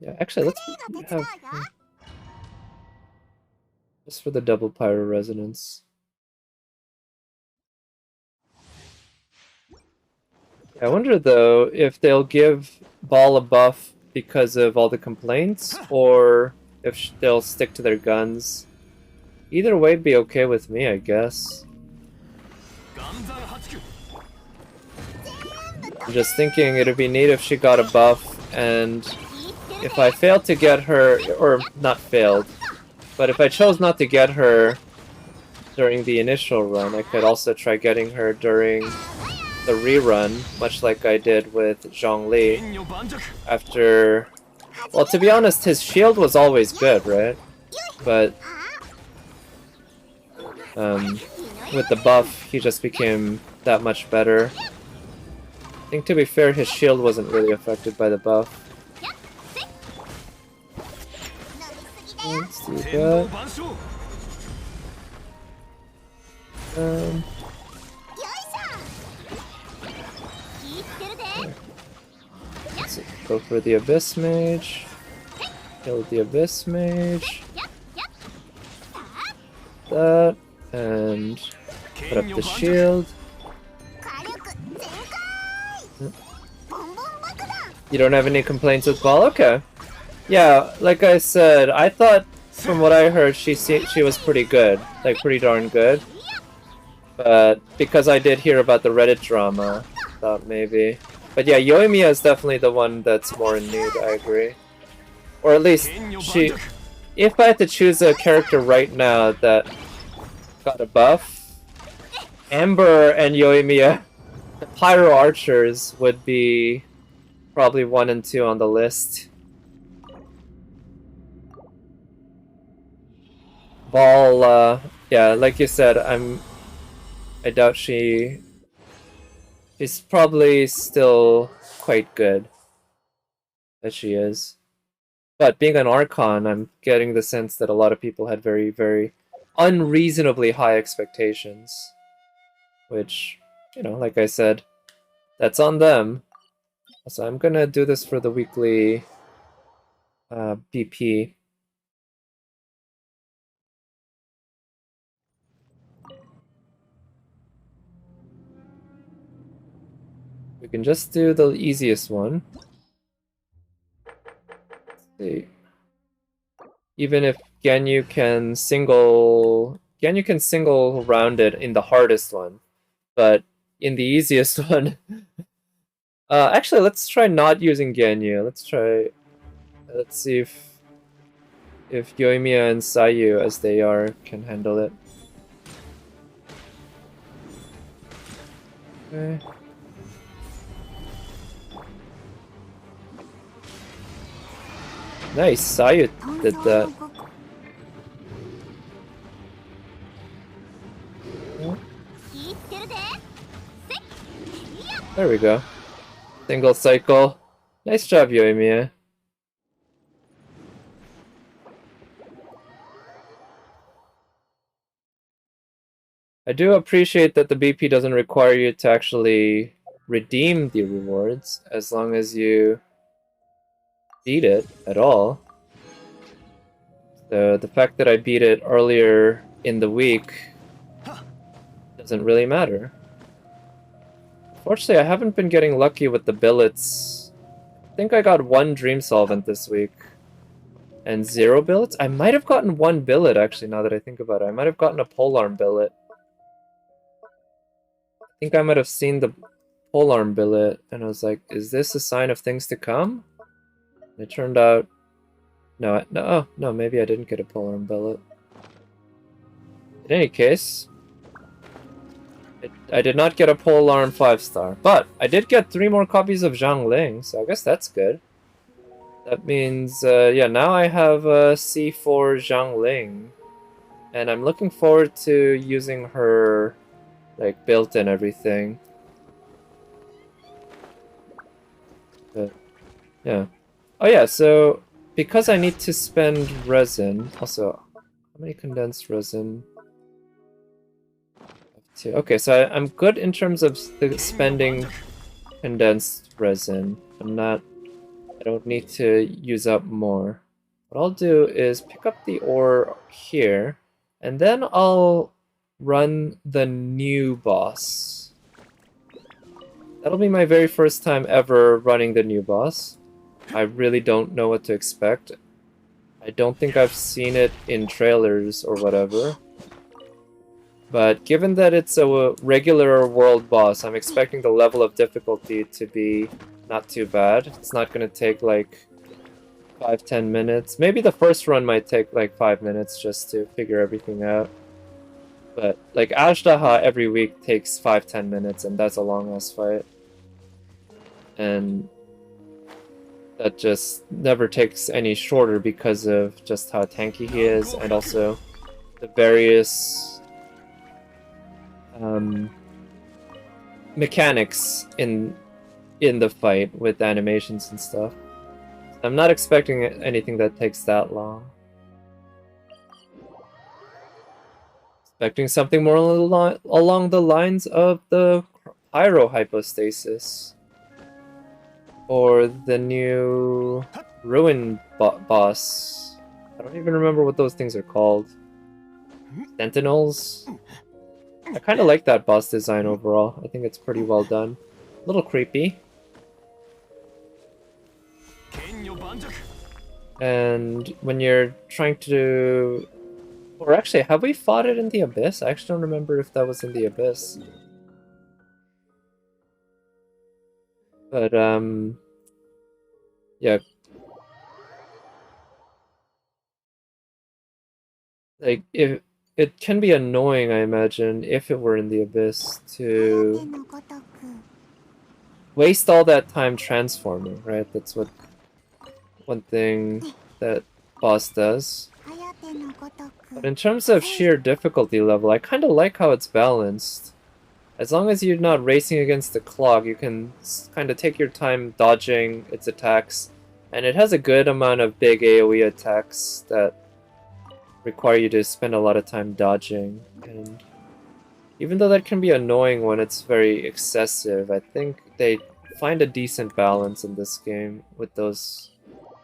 yeah, actually let's have just for the double pyro resonance. I wonder though if they'll give Baal a buff because of all the complaints, or if they'll stick to their guns. Either way, be okay with me, I guess. I'm just thinking it'd be neat if she got a buff, and if I failed to get her, or not failed, but if I chose not to get her during the initial run, I could also try getting her during the rerun, much like I did with Zhongli. After, well, to be honest, his shield was always good, right? But with the buff, he just became that much better. I think, to be fair, his shield wasn't really affected by the buff. Let's do that. Let's go for the Abyss Mage. Kill the Abyss Mage. That, and put up the shield. You don't have any complaints with Baal? Okay. Yeah, like I said, I thought, from what I heard, she was pretty good. Like, pretty darn good. But because I did hear about the Reddit drama, I thought maybe. But yeah, Yoimiya is definitely the one that's more in need, I agree. Or at least, she... If I had to choose a character right now that got a buff, Ember and Yoimiya, the Pyro Archers, would be probably 1 and 2 on the list. Baal, yeah, like you said, I doubt she's probably still quite good, as she is. But being an Archon, I'm getting the sense that a lot of people had very, very unreasonably high expectations. Which, you know, like I said, that's on them. So I'm gonna do this for the weekly BP. We can just do the easiest one. Let's see. Even if Ganyu can single round it in the hardest one, but in the easiest one, actually, let's try not using Ganyu. Let's see if Yoimiya and Sayu, as they are, can handle it. Okay. Nice, Sayu did that. There we go. Single cycle. Nice job, Yoimiya. I do appreciate that the BP doesn't require you to actually redeem the rewards, as long as you beat it at all. So the fact that I beat it earlier in the week doesn't really matter. Fortunately, I haven't been getting lucky with the billets. I think I got 1 Dream Solvent this week. And 0 billets? I might have gotten 1 billet, actually, now that I think about it. I might have gotten a polearm billet. I think I might have seen the polearm billet, and I was like, is this a sign of things to come? And it turned out... No, maybe I didn't get a polearm billet. In any case... I did not get a polearm 5-star, but I did get 3 more copies of Zhang Ling, so I guess that's good. That means, yeah, now I have C4 Zhangling. And I'm looking forward to using her, like, built and everything. But, yeah. Oh yeah, so because I need to spend resin, also, how many condensed resin? Two. Okay, so I'm good in terms of spending condensed resin. I don't need to use up more. What I'll do is pick up the ore here, and then I'll run the new boss. That'll be my very first time ever running the new boss. I really don't know what to expect. I don't think I've seen it in trailers or whatever. But given that it's a regular world boss, I'm expecting the level of difficulty to be not too bad. It's not gonna take like 5-10 minutes. Maybe the first run might take like 5 minutes just to figure everything out. But like Ashtaha every week takes 5-10 minutes, and that's a long ass fight. And that just never takes any shorter because of just how tanky he is, and also the various mechanics in the fight with animations and stuff. I'm not expecting anything that takes that long. Expecting something more along the lines of the Pyro Hypostasis. Or the new Ruin boss. I don't even remember what those things are called. Sentinels? I kind of like that boss design overall. I think it's pretty well done. A little creepy. And when you're trying to... Or actually, have we fought it in the Abyss? I actually don't remember if that was in the Abyss. But, yeah. Like, if it can be annoying, I imagine, if it were in the Abyss, to waste all that time transforming, right? That's what one thing that boss does. But in terms of sheer difficulty level, I kind of like how it's balanced. As long as you're not racing against the clock, you can kind of take your time dodging its attacks. And it has a good amount of big AoE attacks that require you to spend a lot of time dodging. And even though that can be annoying when it's very excessive, I think they find a decent balance in this game with those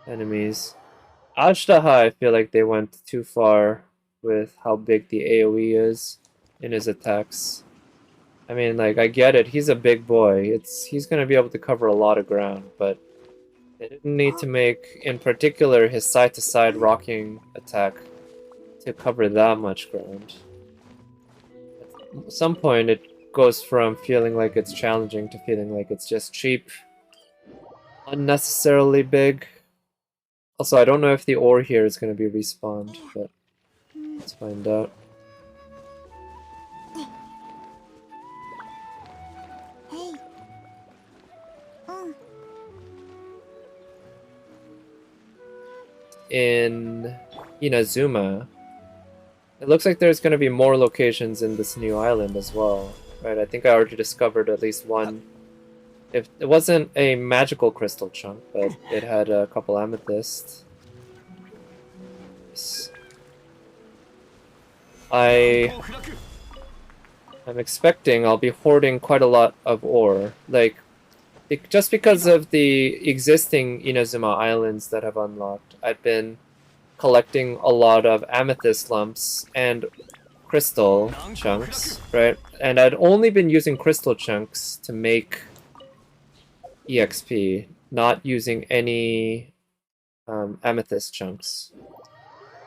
enemies. Ashtaha, I feel like they went too far with how big the AoE is in his attacks. I mean, like, I get it, he's a big boy. He's gonna be able to cover a lot of ground, but they didn't need to make, in particular, his side-to-side rocking attack to cover that much ground. At some point, it goes from feeling like it's challenging to feeling like it's just cheap. Unnecessarily big. Also, I don't know if the ore here is going to be respawned, but let's find out. In Inazuma, it looks like there's going to be more locations in this new island as well, right? I think I already discovered at least one. If it wasn't a magical crystal chunk, but it had a couple amethysts. I'm expecting I'll be hoarding quite a lot of ore, like just because of the existing Inazuma islands that have unlocked. I've been collecting a lot of amethyst lumps and crystal chunks, right? And I'd only been using crystal chunks to make EXP, not using any amethyst chunks.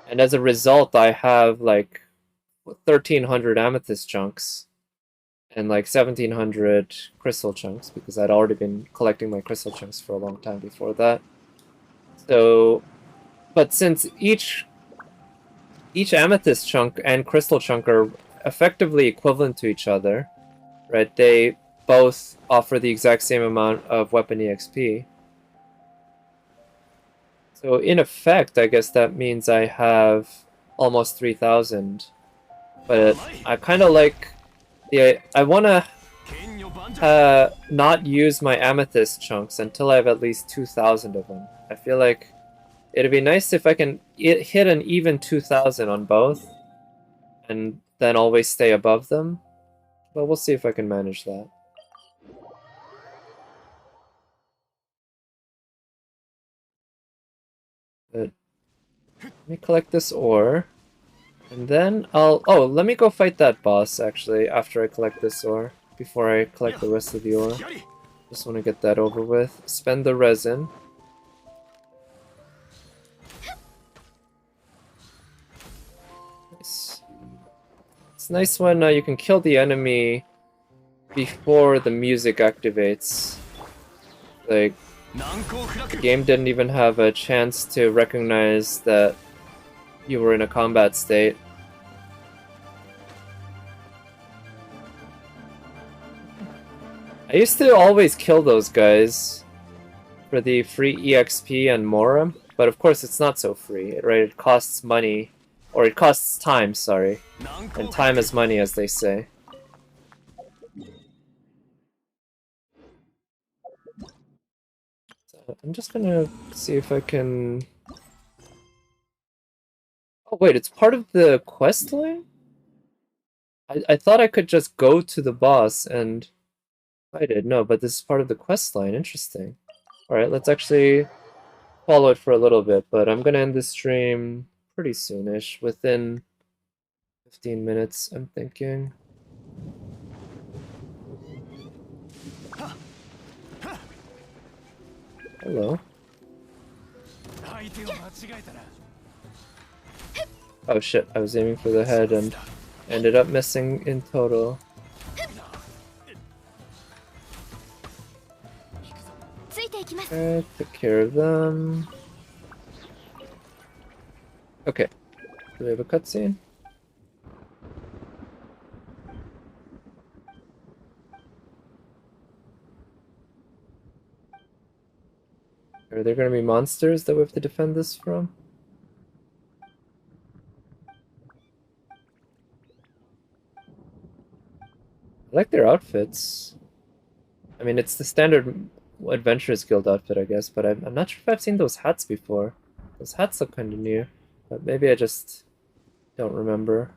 And as a result, I have like 1,300 amethyst chunks and like 1,700 crystal chunks, because I'd already been collecting my crystal chunks for a long time before that. So, but since each amethyst chunk and crystal chunk are effectively equivalent to each other, right? They both offer the exact same amount of weapon EXP. So in effect, I guess that means I have almost 3,000. But I kind of like I want to not use my amethyst chunks until I have at least 2,000 of them. I feel like it'd be nice if I can hit an even 2,000 on both, and then always stay above them. But we'll see if I can manage that. But let me collect this ore. And then I'll... Oh, let me go fight that boss, actually, after I collect this ore. Before I collect the rest of the ore. Just want to get that over with. Spend the resin. Nice. It's nice when you can kill the enemy before the music activates. Like, the game didn't even have a chance to recognize that you were in a combat state. I used to always kill those guys for the free EXP and Mora, but of course it's not so free, right? It costs money, or it costs time, sorry. And time is money, as they say. So I'm just gonna see if I can... Oh wait, it's part of the quest line? I thought I could just go to the boss and fight it. No, but this is part of the quest line. Interesting. Alright, let's actually follow it for a little bit, but I'm gonna end this stream pretty soonish, within 15 minutes, I'm thinking. Hello. Oh shit, I was aiming for the head and ended up missing in total. Okay, took care of them. Okay, do we have a cutscene? Are there gonna be monsters that we have to defend this from? I like their outfits. I mean, it's the standard Adventurers Guild outfit, I guess, but I'm not sure if I've seen those hats before. Those hats look kind of new, but maybe I just don't remember.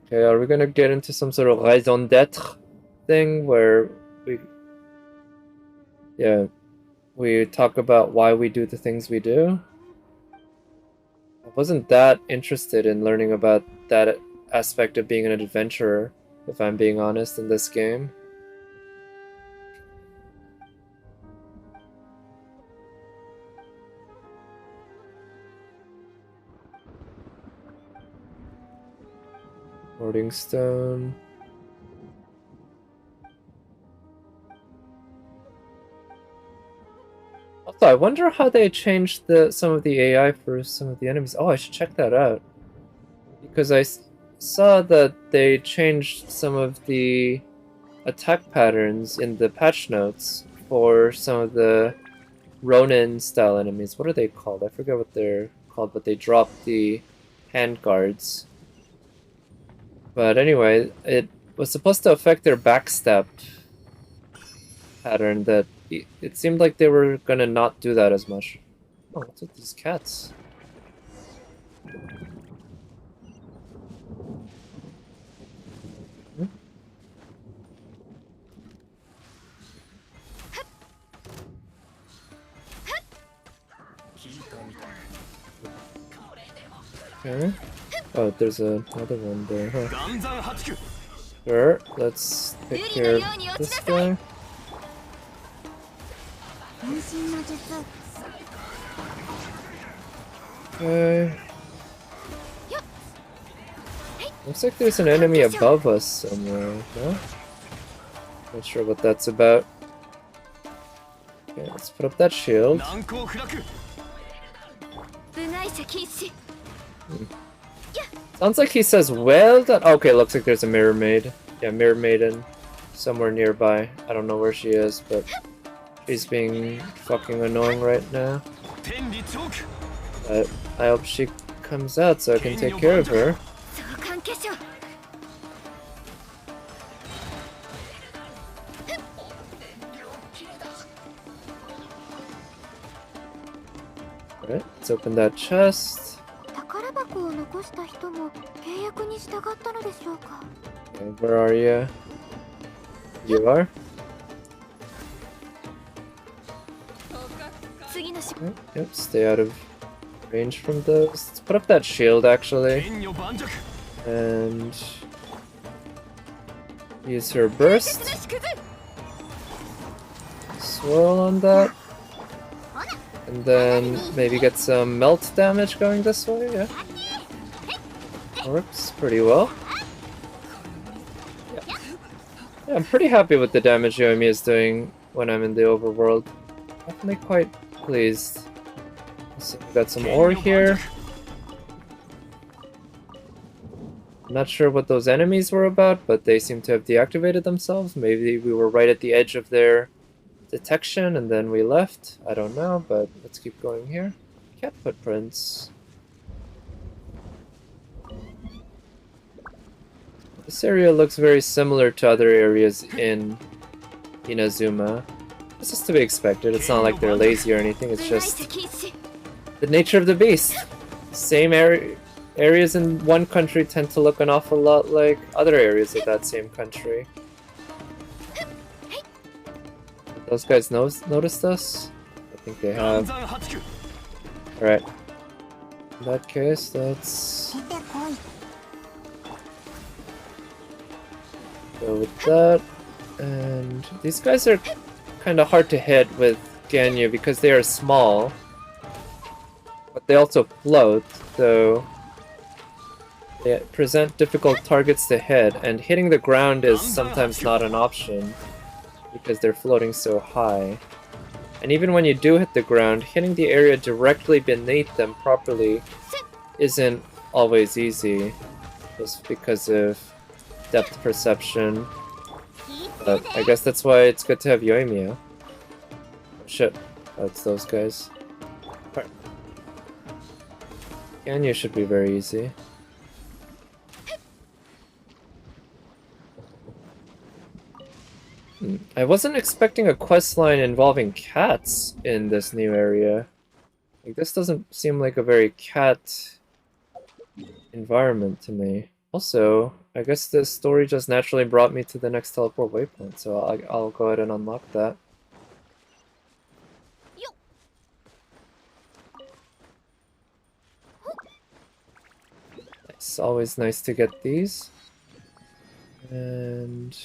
Okay, are we gonna get into some sort of raison d'être thing where we talk about why we do the things we do? I wasn't that interested in learning about that aspect of being an adventurer, if I'm being honest, in this game. Hoarding stone. Also, I wonder how they changed some of the AI for some of the enemies. Oh, I should check that out. Because I saw that they changed some of the attack patterns in the patch notes for some of the Ronin-style enemies. What are they called? I forget what they're called, but they dropped the hand guards. But anyway, it was supposed to affect their backstep pattern that it seemed like they were gonna not do that as much. Oh, what's with these cats? Hmm? Okay. Oh, there's another one there, huh? Sure, let's take care of this guy. Okay. Looks like there's an enemy above us somewhere, no? Not sure what that's about. Okay, let's put up that shield. Sounds like he says, well done. Okay, looks like there's a mirror maid. Yeah, mirror maiden somewhere nearby. I don't know where she is, but she's being fucking annoying right now. But I hope she comes out so I can take care of her. Alright, let's open that chest. Okay, where are you? You are? Right, yep, stay out of range from those. Let's put up that shield actually. And use her burst. Swirl on that. And then maybe get some melt damage going this way, yeah. Works pretty well. Yeah, I'm pretty happy with the damage Yoimi is doing when I'm in the overworld. Definitely quite pleased. So we got some ore here. I'm not sure what those enemies were about, but they seem to have deactivated themselves. Maybe we were right at the edge of their detection and then we left. I don't know, but let's keep going here. Cat footprints. This area looks very similar to other areas in Inazuma. This is to be expected. It's not like they're lazy or anything. It's just the nature of the beast. Same areas in one country tend to look an awful lot like other areas of that same country. Those guys noticed us? I think they have. Alright. In that case, let's go with that. And these guys are kind of hard to hit with Ganyu because they are small. But they also float, so they present difficult targets to hit, and hitting the ground is sometimes not an option because they're floating so high. And even when you do hit the ground, hitting the area directly beneath them properly isn't always easy, just because of depth perception. But I guess that's why it's good to have Yoimiya. Oh, shit. Oh, it's those guys. Right. Ganyu should be very easy. I wasn't expecting a questline involving cats in this new area. Like, this doesn't seem like a very cat environment to me. Also, I guess this story just naturally brought me to the next teleport waypoint, so I'll go ahead and unlock that. It's always nice to get these. And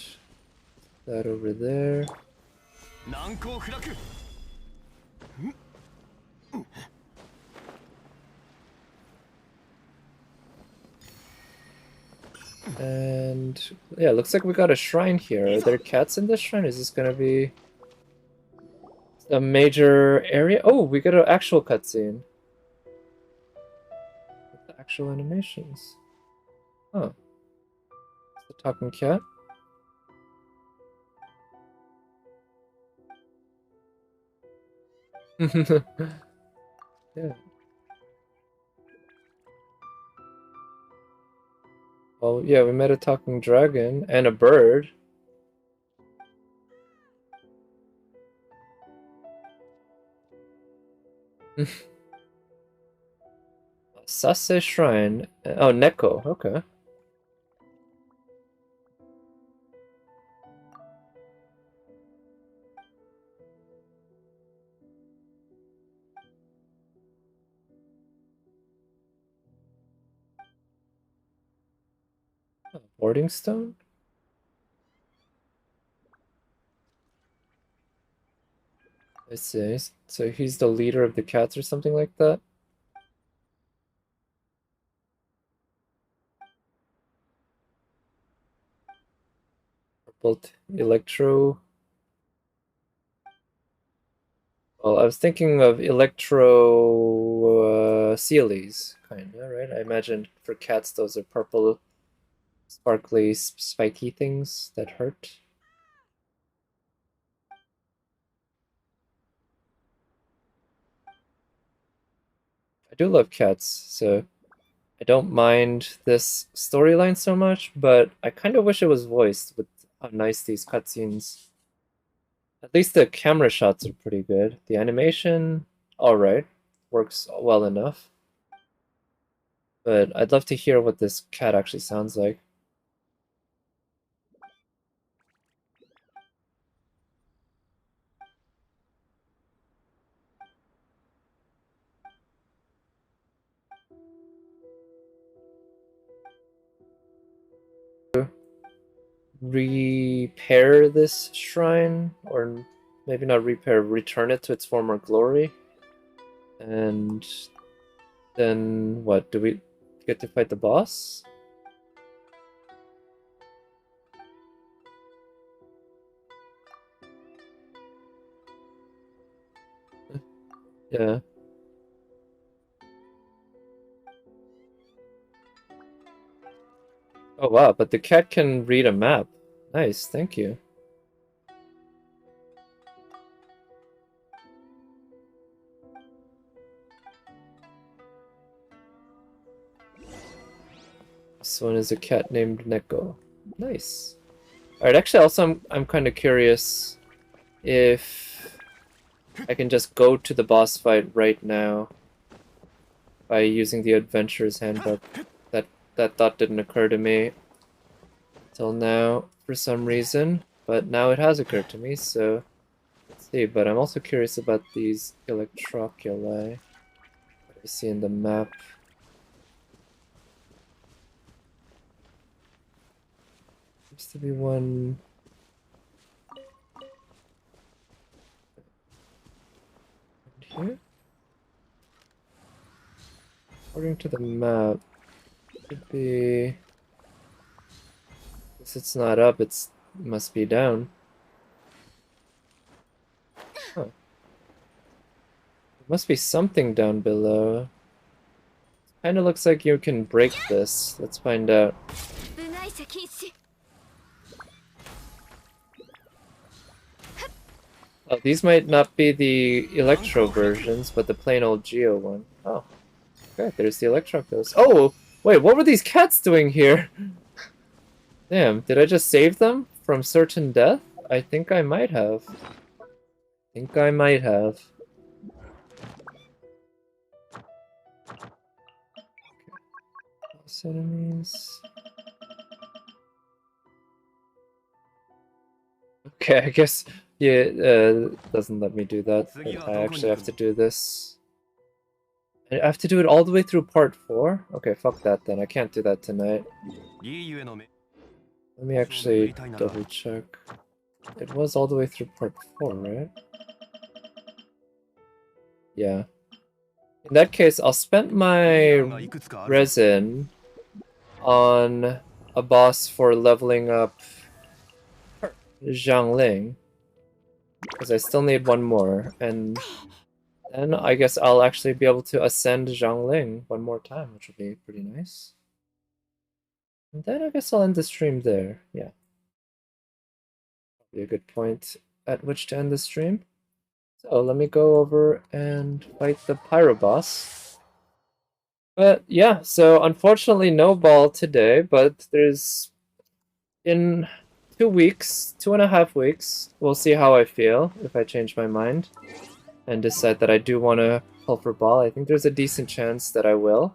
that over there. And yeah, looks like we got a shrine here. Are there cats in this shrine? Is this gonna be a major area? Oh, we got an actual cutscene. With the actual animations. Oh. It's the talking cat. Yeah. Well, yeah, we met a talking dragon and a bird. Sase Shrine. Oh, Neko. Okay. Oh, boarding stone? I see. So he's the leader of the cats or something like that? Both Electro. Well, I was thinking of electro Sealies, kinda, right? I imagine for cats those are purple, sparkly, spiky things that hurt. I do love cats, so I don't mind this storyline so much, but I kind of wish it was voiced with how nice these cutscenes. At least the camera shots are pretty good. The animation, alright, works well enough. But I'd love to hear what this cat actually sounds like. Repair this shrine, or maybe not repair, return it to its former glory. And then what? Do we get to fight the boss? Yeah. Oh wow, but the cat can read a map. Nice, thank you. This one is a cat named Neko. Nice. Alright, actually also I'm kind of curious if I can just go to the boss fight right now by using the Adventurer's Handbook. That thought didn't occur to me till now for some reason, but now it has occurred to me, so let's see. But I'm also curious about these electroculi that I see in the map. Seems to be one here. According to the map, it should be. Guess it's not up. It must be down. Huh. There must be something down below. Kind of looks like you can break this. Let's find out. Oh, these might not be the Electro versions, but the plain old Geo one. Oh, okay, there's the Electro ghost. Oh, wait, what were these cats doing here? Damn, did I just save them from certain death? I think I might have. Boss enemies. Okay, I guess, yeah, doesn't let me do that. I actually have to do this. I have to do it all the way through part 4? Okay, fuck that then. I can't do that tonight. Let me actually double check. It was all the way through part 4, right? Yeah. In that case, I'll spend my resin on a boss for leveling up Zhangling, because I still need one more, and then I guess I'll actually be able to ascend Zhangling one more time, which would be pretty nice. And then I guess I'll end the stream there. Yeah. Be a good point at which to end the stream. So let me go over and fight the Pyro boss. But yeah, so unfortunately no Baal today, but there's in 2 weeks, 2.5 weeks, we'll see how I feel if I change my mind and decide that I do want to pull for Baal. I think there's a decent chance that I will.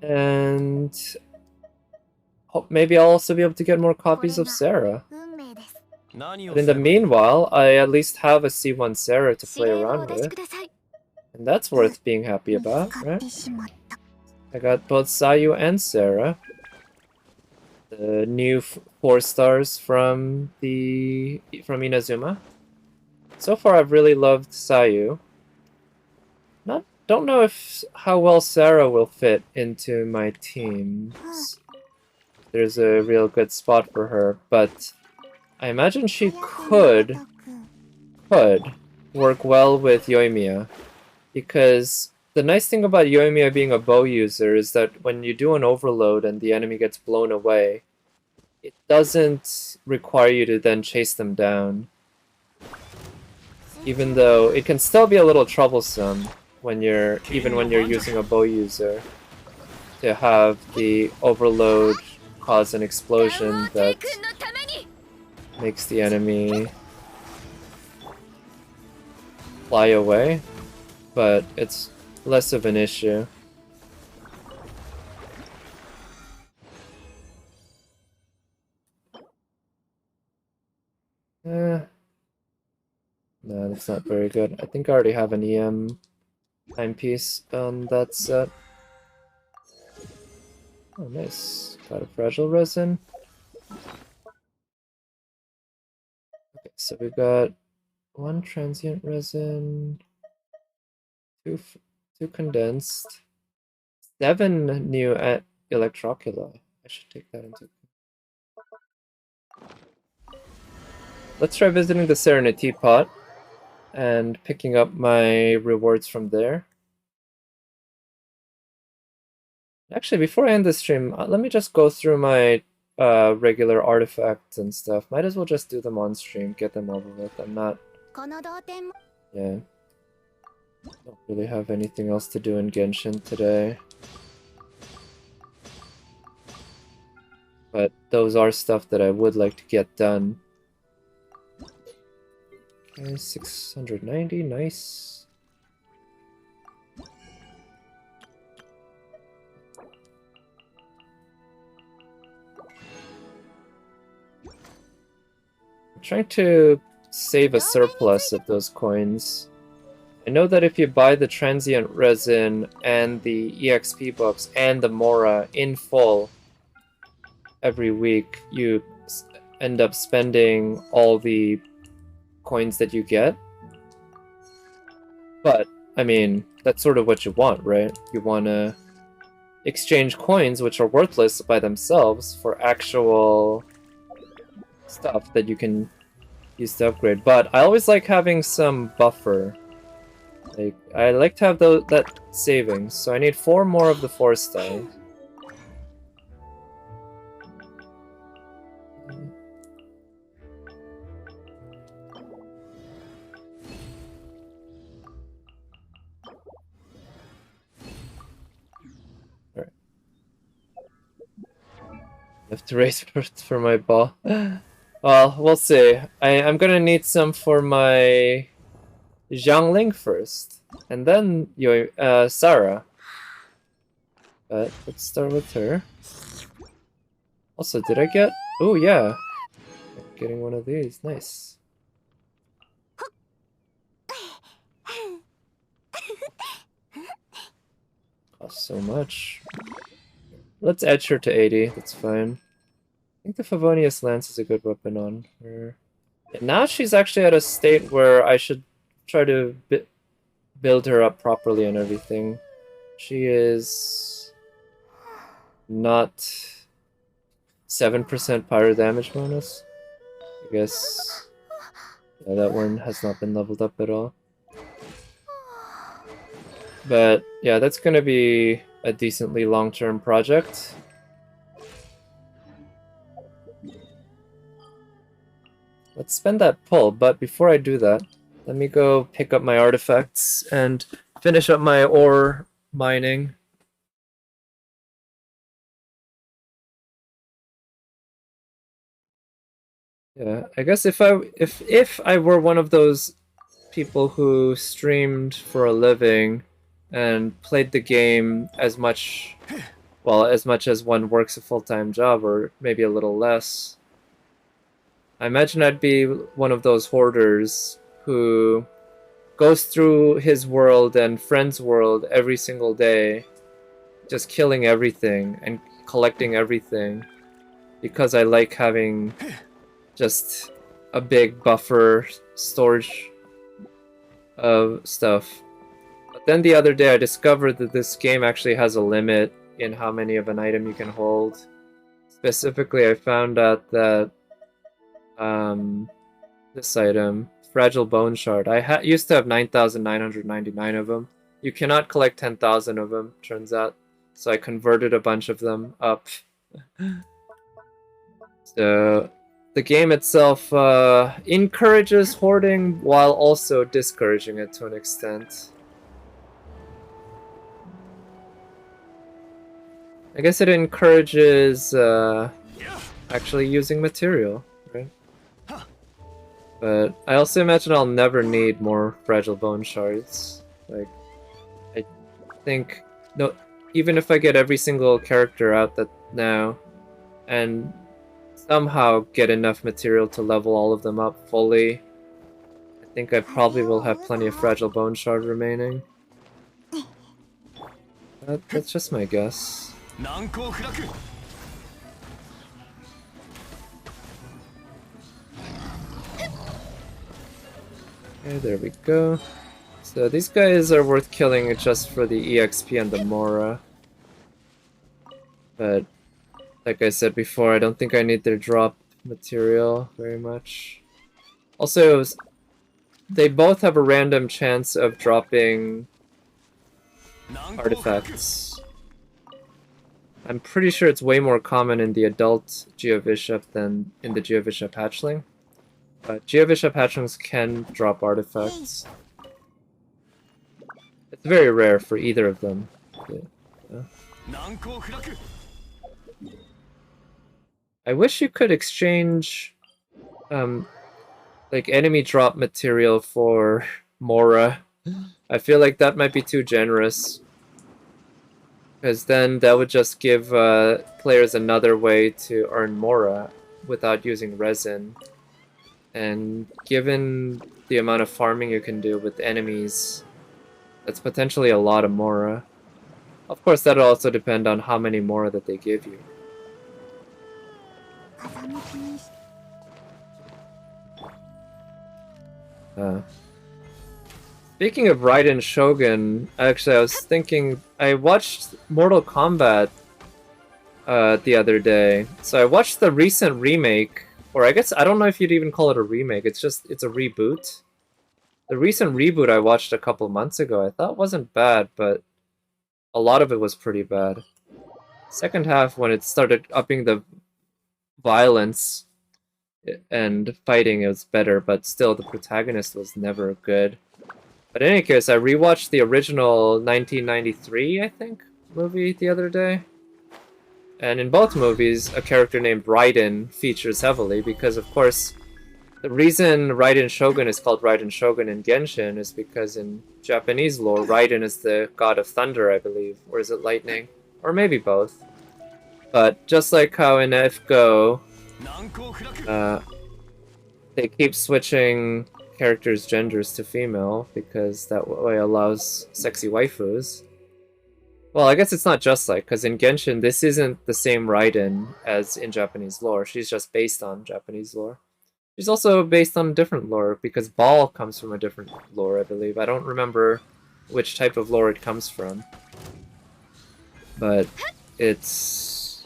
And maybe I'll also be able to get more copies of Sarah. But in the meanwhile, I at least have a C1 Sarah to play around with. And that's worth being happy about, right? I got both Sayu and Sarah. The new 4 stars from Inazuma. So far I've really loved Sayu. Don't know how well Sarah will fit into my teams. There's a real good spot for her, but I imagine she could could work well with Yoimiya, because the nice thing about Yoimiya being a bow user is that when you do an overload and the enemy gets blown away, it doesn't require you to then chase them down. Even though it can still be a little troublesome when you're using a bow user to have the overload cause an explosion that makes the enemy fly away, but it's less of an issue. No, that's not very good. I think I already have an EM timepiece on that set. Oh, nice. Got a fragile resin. Okay, so we got one transient resin, two condensed, 7 new electrocula. I should take that into. Let's try visiting the Serenity Pot and picking up my rewards from there. Actually, before I end the stream, let me just go through my regular artifacts and stuff. Might as well just do them on stream, get them over with. I'm not... Yeah. Don't really have anything else to do in Genshin today. But those are stuff that I would like to get done. Okay, 690, nice. I'm trying to save a surplus of those coins. I know that if you buy the transient resin and the EXP books and the Mora in full every week, you end up spending all the coins that you get. But, I mean, that's sort of what you want, right? You want to exchange coins, which are worthless by themselves, for actual stuff that you can use to upgrade. But I always like having some buffer. Like, I like to have that savings, so I need 4 more of the force die. Alright. I have to raise for my ball. Well, we'll see. I'm gonna need some for my Xiangling first, and then Sarah. But let's start with her. Also, did I get... Oh, yeah. I'm getting one of these. Nice. Costs so much. Let's edge her to 80. That's fine. I think the Favonius Lance is a good weapon on her. And now she's actually at a state where I should try to build her up properly and everything. She is not 7% pyro damage bonus. I guess yeah, that one has not been leveled up at all. But yeah, that's gonna be a decently long-term project. Let's spend that pull, but before I do that, let me go pick up my artifacts and finish up my ore mining. Yeah, I guess if I were one of those people who streamed for a living and played the game as much, well, as much as one works a full-time job, or maybe a little less, I imagine I'd be one of those hoarders who goes through his world and friend's world every single day, just killing everything and collecting everything, because I like having just a big buffer storage of stuff. But then the other day I discovered that this game actually has a limit in how many of an item you can hold. Specifically, I found out that this item, fragile bone shard. I used to have 9,999 of them. You cannot collect 10,000 of them, turns out. So I converted a bunch of them up. So the game itself encourages hoarding while also discouraging it to an extent. I guess it encourages actually using material, right? But I also imagine I'll never need more fragile bone shards. Like, I think, no, even if I get every single character out that now, and somehow get enough material to level all of them up fully, I think I probably will have plenty of fragile bone shard remaining. That's just my guess. Okay, there we go. So these guys are worth killing just for the EXP and the Mora. But like I said before, I don't think I need their drop material very much. Also, they both have a random chance of dropping artifacts. I'm pretty sure it's way more common in the adult Geovishap than in the Geovishap hatchling. Geovishap hatchlings can drop artifacts. It's very rare for either of them. Yeah. I wish you could exchange like enemy drop material for Mora. I feel like that might be too generous. Because then that would just give players another way to earn Mora without using resin. And given the amount of farming you can do with enemies, that's potentially a lot of Mora. Of course, that'll also depend on how many Mora that they give you. Speaking of Raiden Shogun, actually I was thinking, I watched Mortal Kombat the other day. So I watched the recent remake, or I guess, I don't know if you'd even call it a remake, it's a reboot. The recent reboot I watched a couple months ago I thought wasn't bad, but a lot of it was pretty bad. Second half, when it started upping the violence and fighting, it was better, but still the protagonist was never good. But in any case, I rewatched the original 1993, I think, movie the other day. And in both movies, a character named Raiden features heavily, because of course, the reason Raiden Shogun is called Raiden Shogun in Genshin is because in Japanese lore, Raiden is the god of thunder, I believe. Or is it lightning? Or maybe both. But just like how in FGO, they keep switching characters' genders to female, because that way allows sexy waifus. Well, I guess it's not just like, because in Genshin, this isn't the same Raiden as in Japanese lore. She's just based on Japanese lore. She's also based on different lore, because Baal comes from a different lore, I believe. I don't remember which type of lore it comes from. But it's...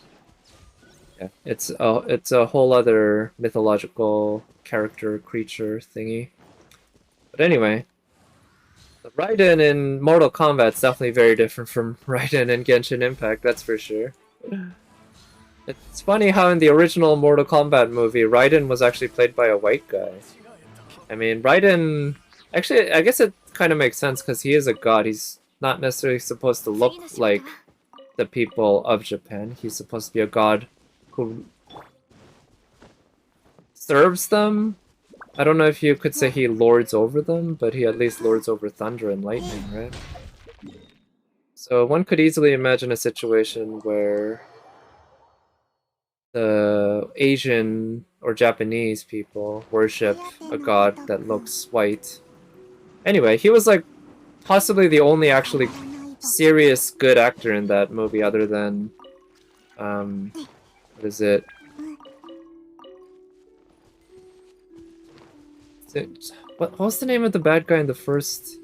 yeah, it's a whole other mythological character, creature thingy. But anyway, the Raiden in Mortal Kombat is definitely very different from Raiden in Genshin Impact, that's for sure. It's funny how in the original Mortal Kombat movie, Raiden was actually played by a white guy. I mean, Raiden... actually, I guess it kind of makes sense because he is a god. He's not necessarily supposed to look like the people of Japan. He's supposed to be a god who serves them. I don't know if you could say he lords over them, but he at least lords over thunder and lightning, right? So one could easily imagine a situation where the Asian or Japanese people worship a god that looks white. Anyway, he was like possibly the only actually serious good actor in that movie other than what is it? What was the name of the bad guy in the first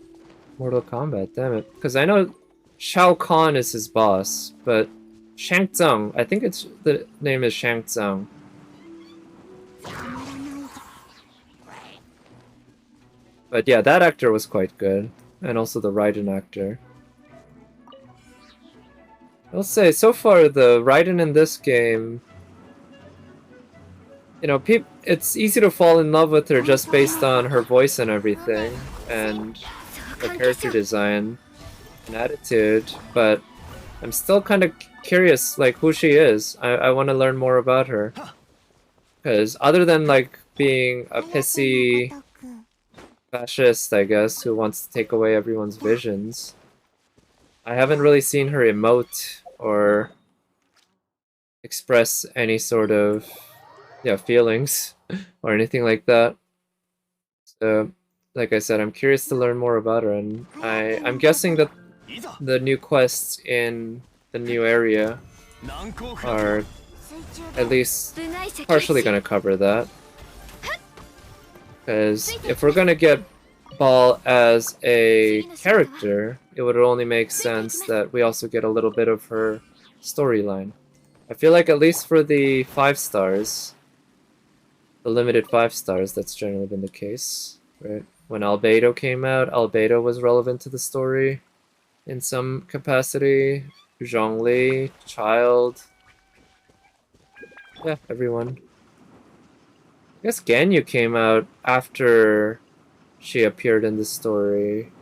Mortal Kombat? Damn it. Because I know Shao Kahn is his boss, but Shang Tsung, I think the name is Shang Tsung. But yeah, that actor was quite good. And also the Raiden actor. I'll say, so far, the Raiden in this game... You know, it's easy to fall in love with her just based on her voice and everything. And the character design and attitude. But I'm still kind of curious, like, who she is. I want to learn more about her. Because other than, like, being a pissy fascist, I guess, who wants to take away everyone's visions, I haven't really seen her emote or express any sort of, yeah, feelings or anything like that. So, like I said, I'm curious to learn more about her, and I'm guessing that the new quests in the new area are at least partially going to cover that. Because if we're going to get Baal as a character, it would only make sense that we also get a little bit of her storyline. I feel like at least for the 5 stars, the limited 5 stars, that's generally been the case, right? When Albedo came out, Albedo was relevant to the story in some capacity. Zhongli, Child, yeah, everyone. I guess Ganyu came out after she appeared in the story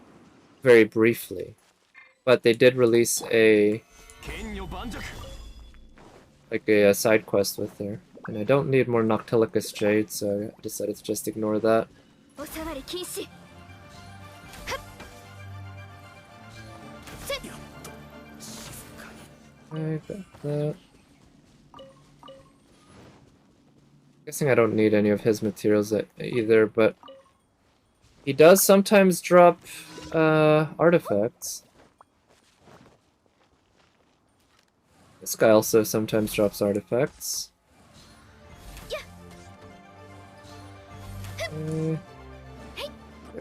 very briefly. But they did release a side quest with her. And I don't need more Noctilicus Jade, so I decided to just ignore that. I got that. Guessing I don't need any of his materials either, but he does sometimes drop artifacts. This guy also sometimes drops artifacts. There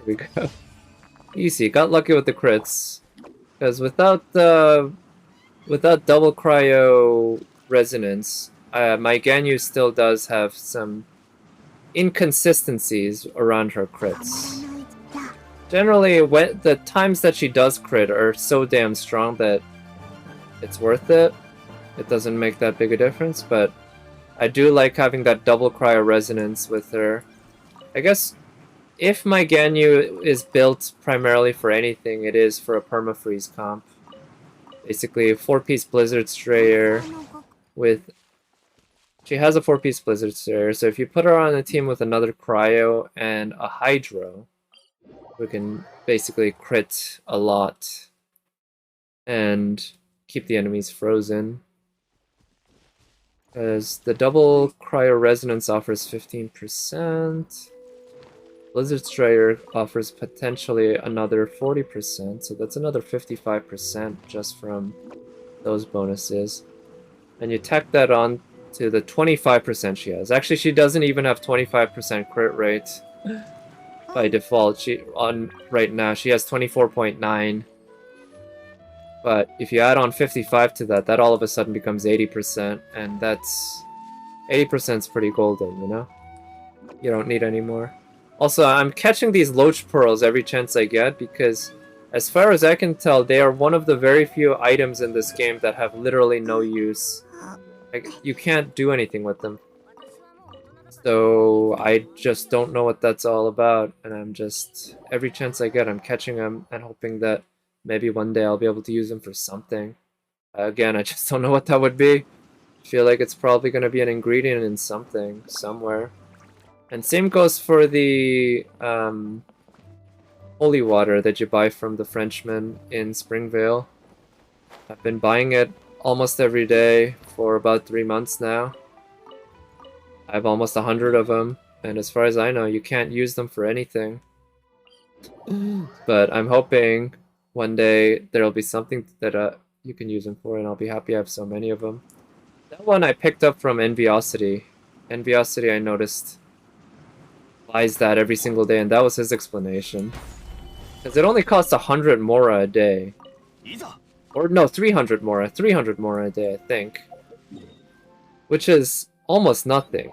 we go. Easy, got lucky with the crits. Because without double cryo resonance, my Ganyu still does have some inconsistencies around her crits. Generally, when the times that she does crit are so damn strong that it's worth it. It doesn't make that big a difference, but I do like having that double cryo resonance with her. I guess if my Ganyu is built primarily for anything, it is for a permafreeze comp. Basically, a 4-piece Blizzard Strayer with... She has a 4-piece Blizzard Strayer, so if you put her on a team with another Cryo and a Hydro, we can basically crit a lot and keep the enemies frozen. Because the double Cryo Resonance offers 15%. Blizzard Strayer offers potentially another 40%, so that's another 55% just from those bonuses. And you tack that on to the 25% she has. Actually, she doesn't even have 25% crit rate by default. Right now, she has 24.9. But if you add on 55 to that, that all of a sudden becomes 80%, and that's... 80% is pretty golden, you know? You don't need any more. Also, I'm catching these Loach Pearls every chance I get, because as far as I can tell, they are one of the very few items in this game that have literally no use. Like, you can't do anything with them. So, I just don't know what that's all about, and I'm just... Every chance I get, I'm catching them and hoping that maybe one day I'll be able to use them for something. Again, I just don't know what that would be. I feel like it's probably going to be an ingredient in something, somewhere. And same goes for the holy water that you buy from the Frenchman in Springvale. I've been buying it almost every day for about 3 months now. I have almost 100 of them, and as far as I know, you can't use them for anything. But I'm hoping one day there'll be something that you can use them for, and I'll be happy I have so many of them. That one I picked up from Enviosity. Enviosity, I noticed, buys that every single day, and that was his explanation. Because it only costs 100 Mora a day. Or no, 300 Mora. 300 Mora a day, I think. Which is almost nothing,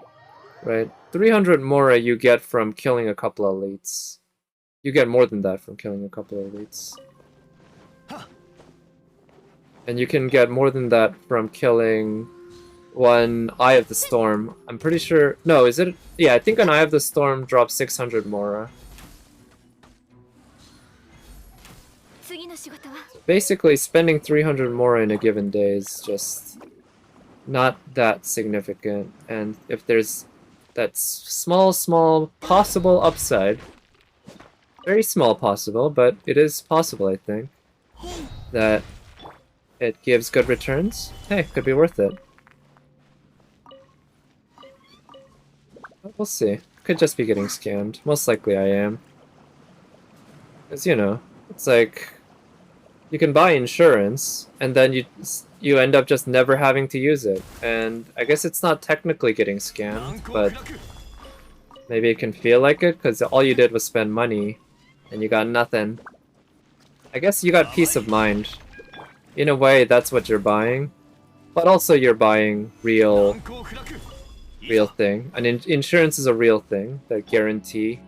right? 300 Mora you get from killing a couple of elites. You get more than that from killing a couple of elites. And you can get more than that from killing one Eye of the Storm. I'm pretty sure... No, is it... Yeah, I think an Eye of the Storm drops 600 Mora. So basically, spending 300 Mora in a given day is just not that significant. And if there's that small possible upside, very small possible, but it is possible, I think, that it gives good returns, hey, could be worth it. We'll see. Could just be getting scammed. Most likely I am. Because, you know, it's like... You can buy insurance, and then you end up just never having to use it. And I guess it's not technically getting scammed, but... Maybe it can feel like it, because all you did was spend money, and you got nothing. I guess you got peace of mind. In a way, that's what you're buying. But also you're buying real thing. And insurance is a real thing. That guarantee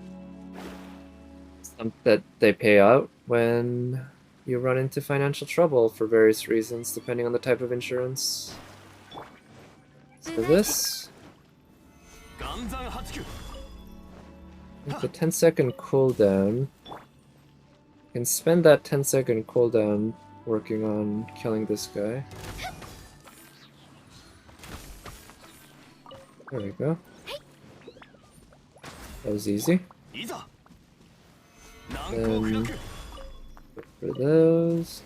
that they pay out when you run into financial trouble for various reasons, depending on the type of insurance. So this... The 10-second cooldown. You can spend that 10-second cooldown working on killing this guy. There we go. That was easy. Then for those.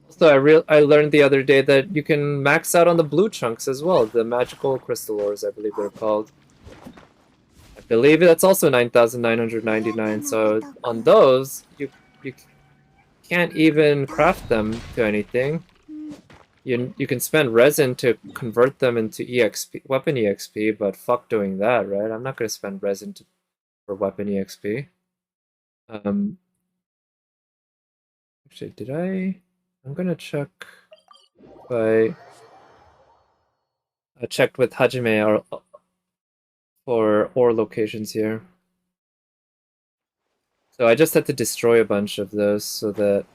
Also, I learned the other day that you can max out on the blue chunks as well, the magical crystal ores, I believe they're called. I believe that's also 9,999. So on those, you can't even craft them to anything. You can spend resin to convert them into EXP, weapon EXP, but fuck doing that, right? I'm not gonna spend resin for weapon EXP. Actually, I'm gonna check if I checked with Hajime for ore locations here. So I just had to destroy a bunch of those so that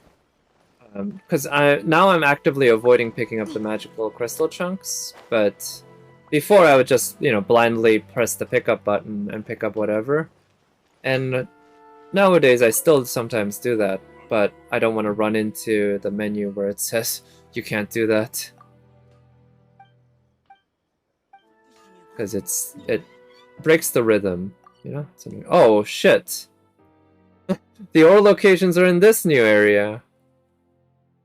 because now I'm actively avoiding picking up the magical crystal chunks, but before I would just, you know, blindly press the pickup button and pick up whatever. And nowadays I still sometimes do that, but I don't want to run into the menu where it says you can't do that. Because it breaks the rhythm, you know? Oh shit! The ore locations are in this new area.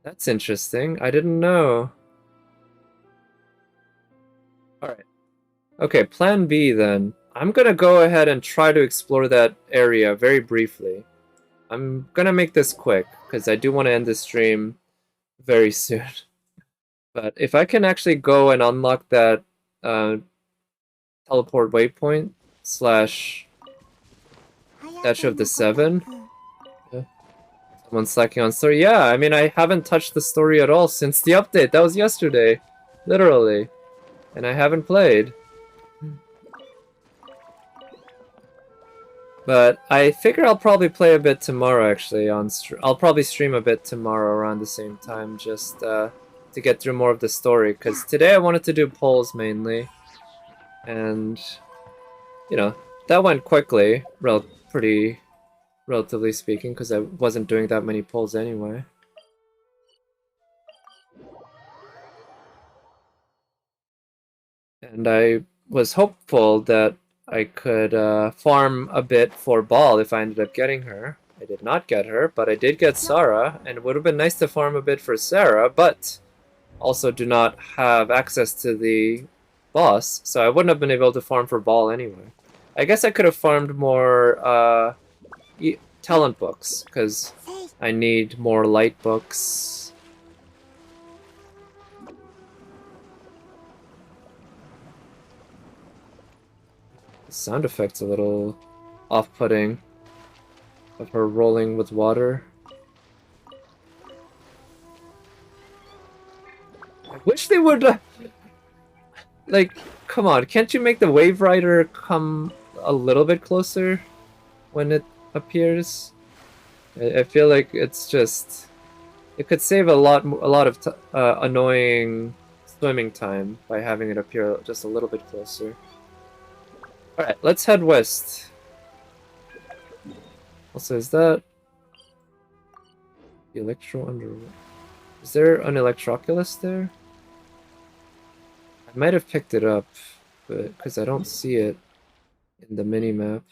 That's interesting. I didn't know. Alright. Okay, plan B then. I'm gonna go ahead and try to explore that area very briefly. I'm gonna make this quick, because I do want to end the stream very soon. But if I can actually go and unlock that teleport waypoint / Statue of the Seven. Someone's slacking on story. Yeah, I mean, I haven't touched the story at all since the update. That was yesterday. Literally. And I haven't played. But I figure I'll probably play a bit tomorrow, actually. I'll probably stream a bit tomorrow around the same time, just to get through more of the story. Because today I wanted to do polls mainly. And, you know, that went quickly, relatively speaking, because I wasn't doing that many polls anyway. And I was hopeful that I could farm a bit for Baal if I ended up getting her. I did not get her, but I did get Sarah, and it would have been nice to farm a bit for Sarah, but also do not have access to the boss, so I wouldn't have been able to farm for Baal anyway. I guess I could have farmed more talent books, because I need more light books. The sound effect's a little off-putting of her rolling with water. I wish they would like, come on, can't you make the Wave Rider come a little bit closer? when it appears. I feel like it's just... It could save a lot of annoying swimming time by having it appear just a little bit closer. Alright, let's head west. Also, is that... The Electro Underworld? Is there an Electroculus there? I might have picked it up, but because I don't see it in the mini-map.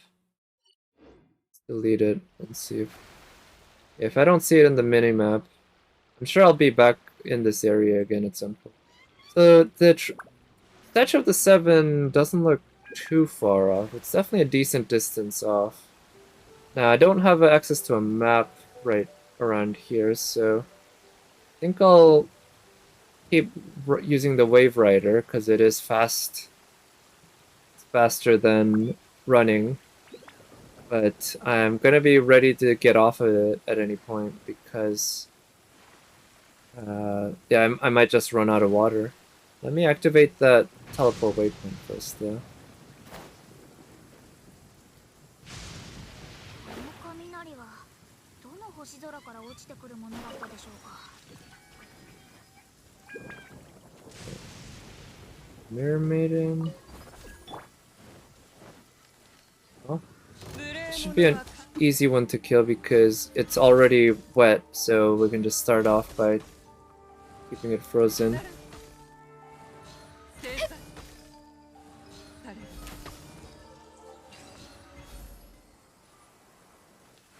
Let's delete it and see if I don't see it in the mini-map, I'm sure I'll be back in this area again at some point. So the Statue of the Seven doesn't look too far off. It's definitely a decent distance off. Now, I don't have access to a map right around here, so I think I'll keep using the Wave Rider, because it is fast. It's faster than running. But I'm going to be ready to get off of it at any point, because... yeah, I might just run out of water. Let me activate that teleport waypoint first, though. Mirror Maiden. Oh, should be an easy one to kill because it's already wet, so we can just start off by keeping it frozen.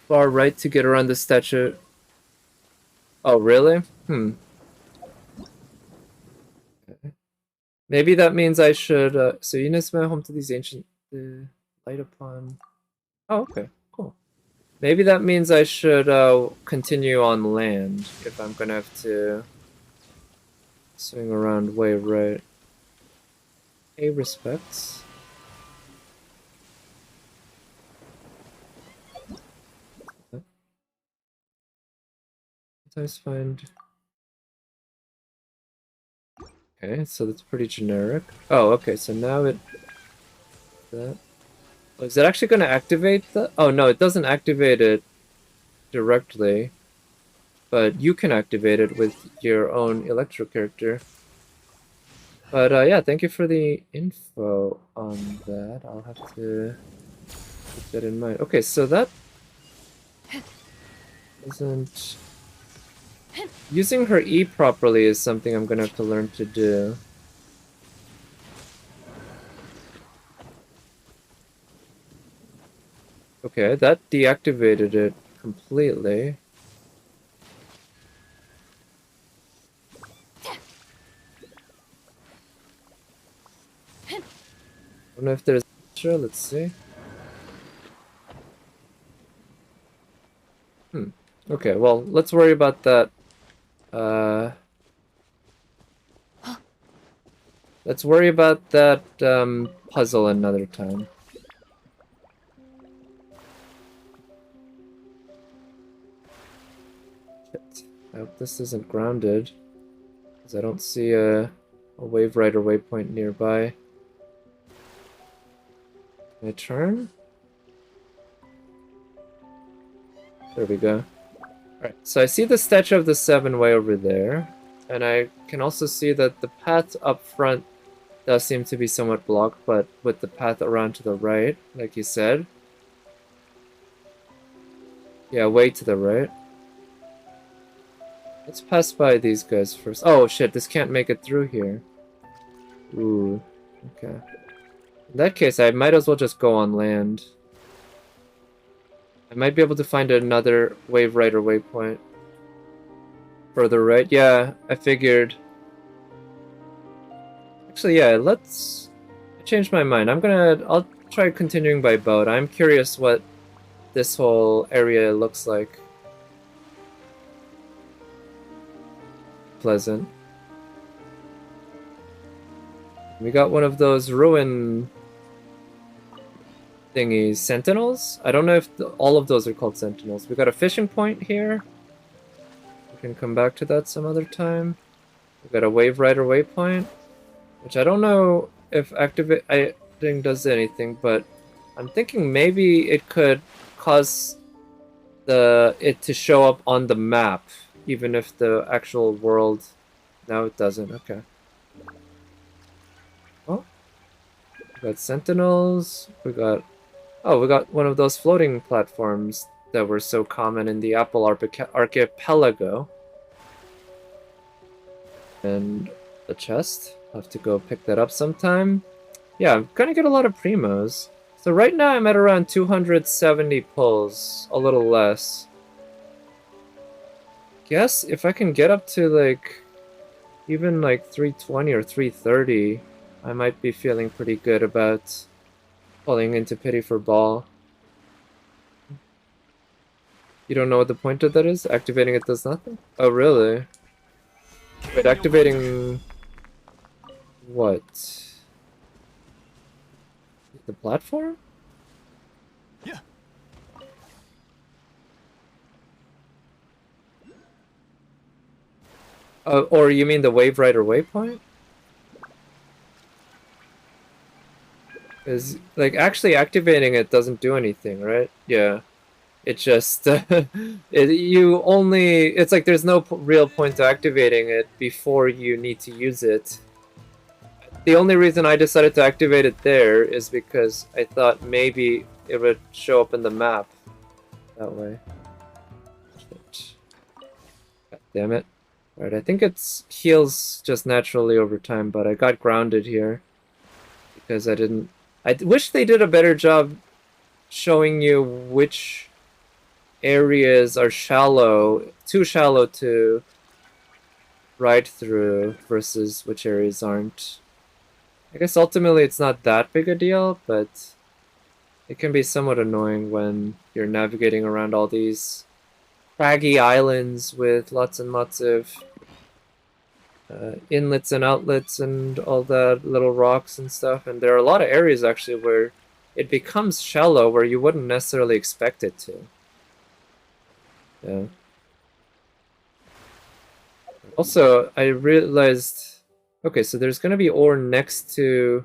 Far right to get around the statue. Oh, really? Okay. Maybe that means I should... so Inazuma, home to these ancient... light upon... Oh, okay. Cool. Maybe that means I should continue on land if I'm gonna have to swing around way right. Hey, respects. Sometimes find... Okay, so that's pretty generic. Oh, okay, so now it... That... Oh, is it actually going to activate that? Oh, no, it doesn't activate it directly. But you can activate it with your own Electro character. But, yeah, thank you for the info on that. I'll have to keep that in mind. Okay, so that... isn't... Using her E properly is something I'm gonna have to learn to do. Okay, that deactivated it completely. I don't know if there's... Sure, let's see. Okay, well, let's worry about that. Let's worry about that puzzle another time. Shit. I hope this isn't grounded, because I don't see a Wave Rider waypoint nearby. Can I turn? There we go. Alright, so I see the Statue of the Seven way over there, and I can also see that the path up front does seem to be somewhat blocked, but with the path around to the right, like you said. Yeah, way to the right. Let's pass by these guys first. Oh shit, this can't make it through here. Ooh, okay. In that case, I might as well just go on land. I might be able to find another Wave Rider waypoint. Further right? Yeah, I figured. Actually, yeah, let's... I changed my mind. I'll try continuing by boat. I'm curious what this whole area looks like. Pleasant. We got one of those ruin thingies. Sentinels? I don't know if all of those are called sentinels. We got a fishing point here. We can come back to that some other time. We got a Wave Rider waypoint, which I don't know if activating does anything, but I'm thinking maybe it could cause it to show up on the map, even if the actual world... No, it doesn't. Okay. Oh. We got sentinels. We got... Oh, we got one of those floating platforms that were so common in the Apple archipelago. And the chest. I'll have to go pick that up sometime. Yeah, I'm gonna get a lot of primos. So right now I'm at around 270 pulls, a little less. Guess if I can get up to like even like 320 or 330, I might be feeling pretty good about pulling into pity for Baal. You don't know what the point of that is? Activating it does nothing? Oh really? Wait, activating what? The platform? Yeah. Or you mean the Wave Rider waypoint? Is like actually activating it doesn't do anything, right? Yeah. It just it's like there's no real point to activating it before you need to use it. The only reason I decided to activate it there is because I thought maybe it would show up in the map that way. God damn it. Alright, I think it heals just naturally over time, but I got grounded here because I didn't... I wish they did a better job showing you which areas are too shallow to ride through versus which areas aren't. I guess ultimately it's not that big a deal, but it can be somewhat annoying when you're navigating around all these craggy islands with lots and lots of inlets and outlets and all that, little rocks and stuff. And there are a lot of areas actually where it becomes shallow where you wouldn't necessarily expect it to. Yeah. Also, I realized... Okay, so there's gonna be ore next to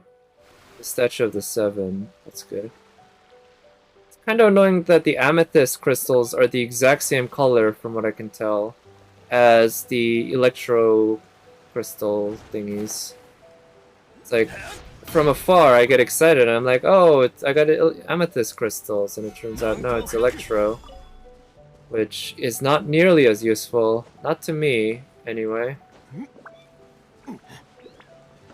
the Statue of the Seven. That's good. It's kind of annoying that the amethyst crystals are the exact same color, from what I can tell, as the electro crystal thingies. It's like, from afar, I get excited, and I'm like, oh, I got amethyst crystals, and it turns out, no, it's electro. Which is not nearly as useful. Not to me, anyway.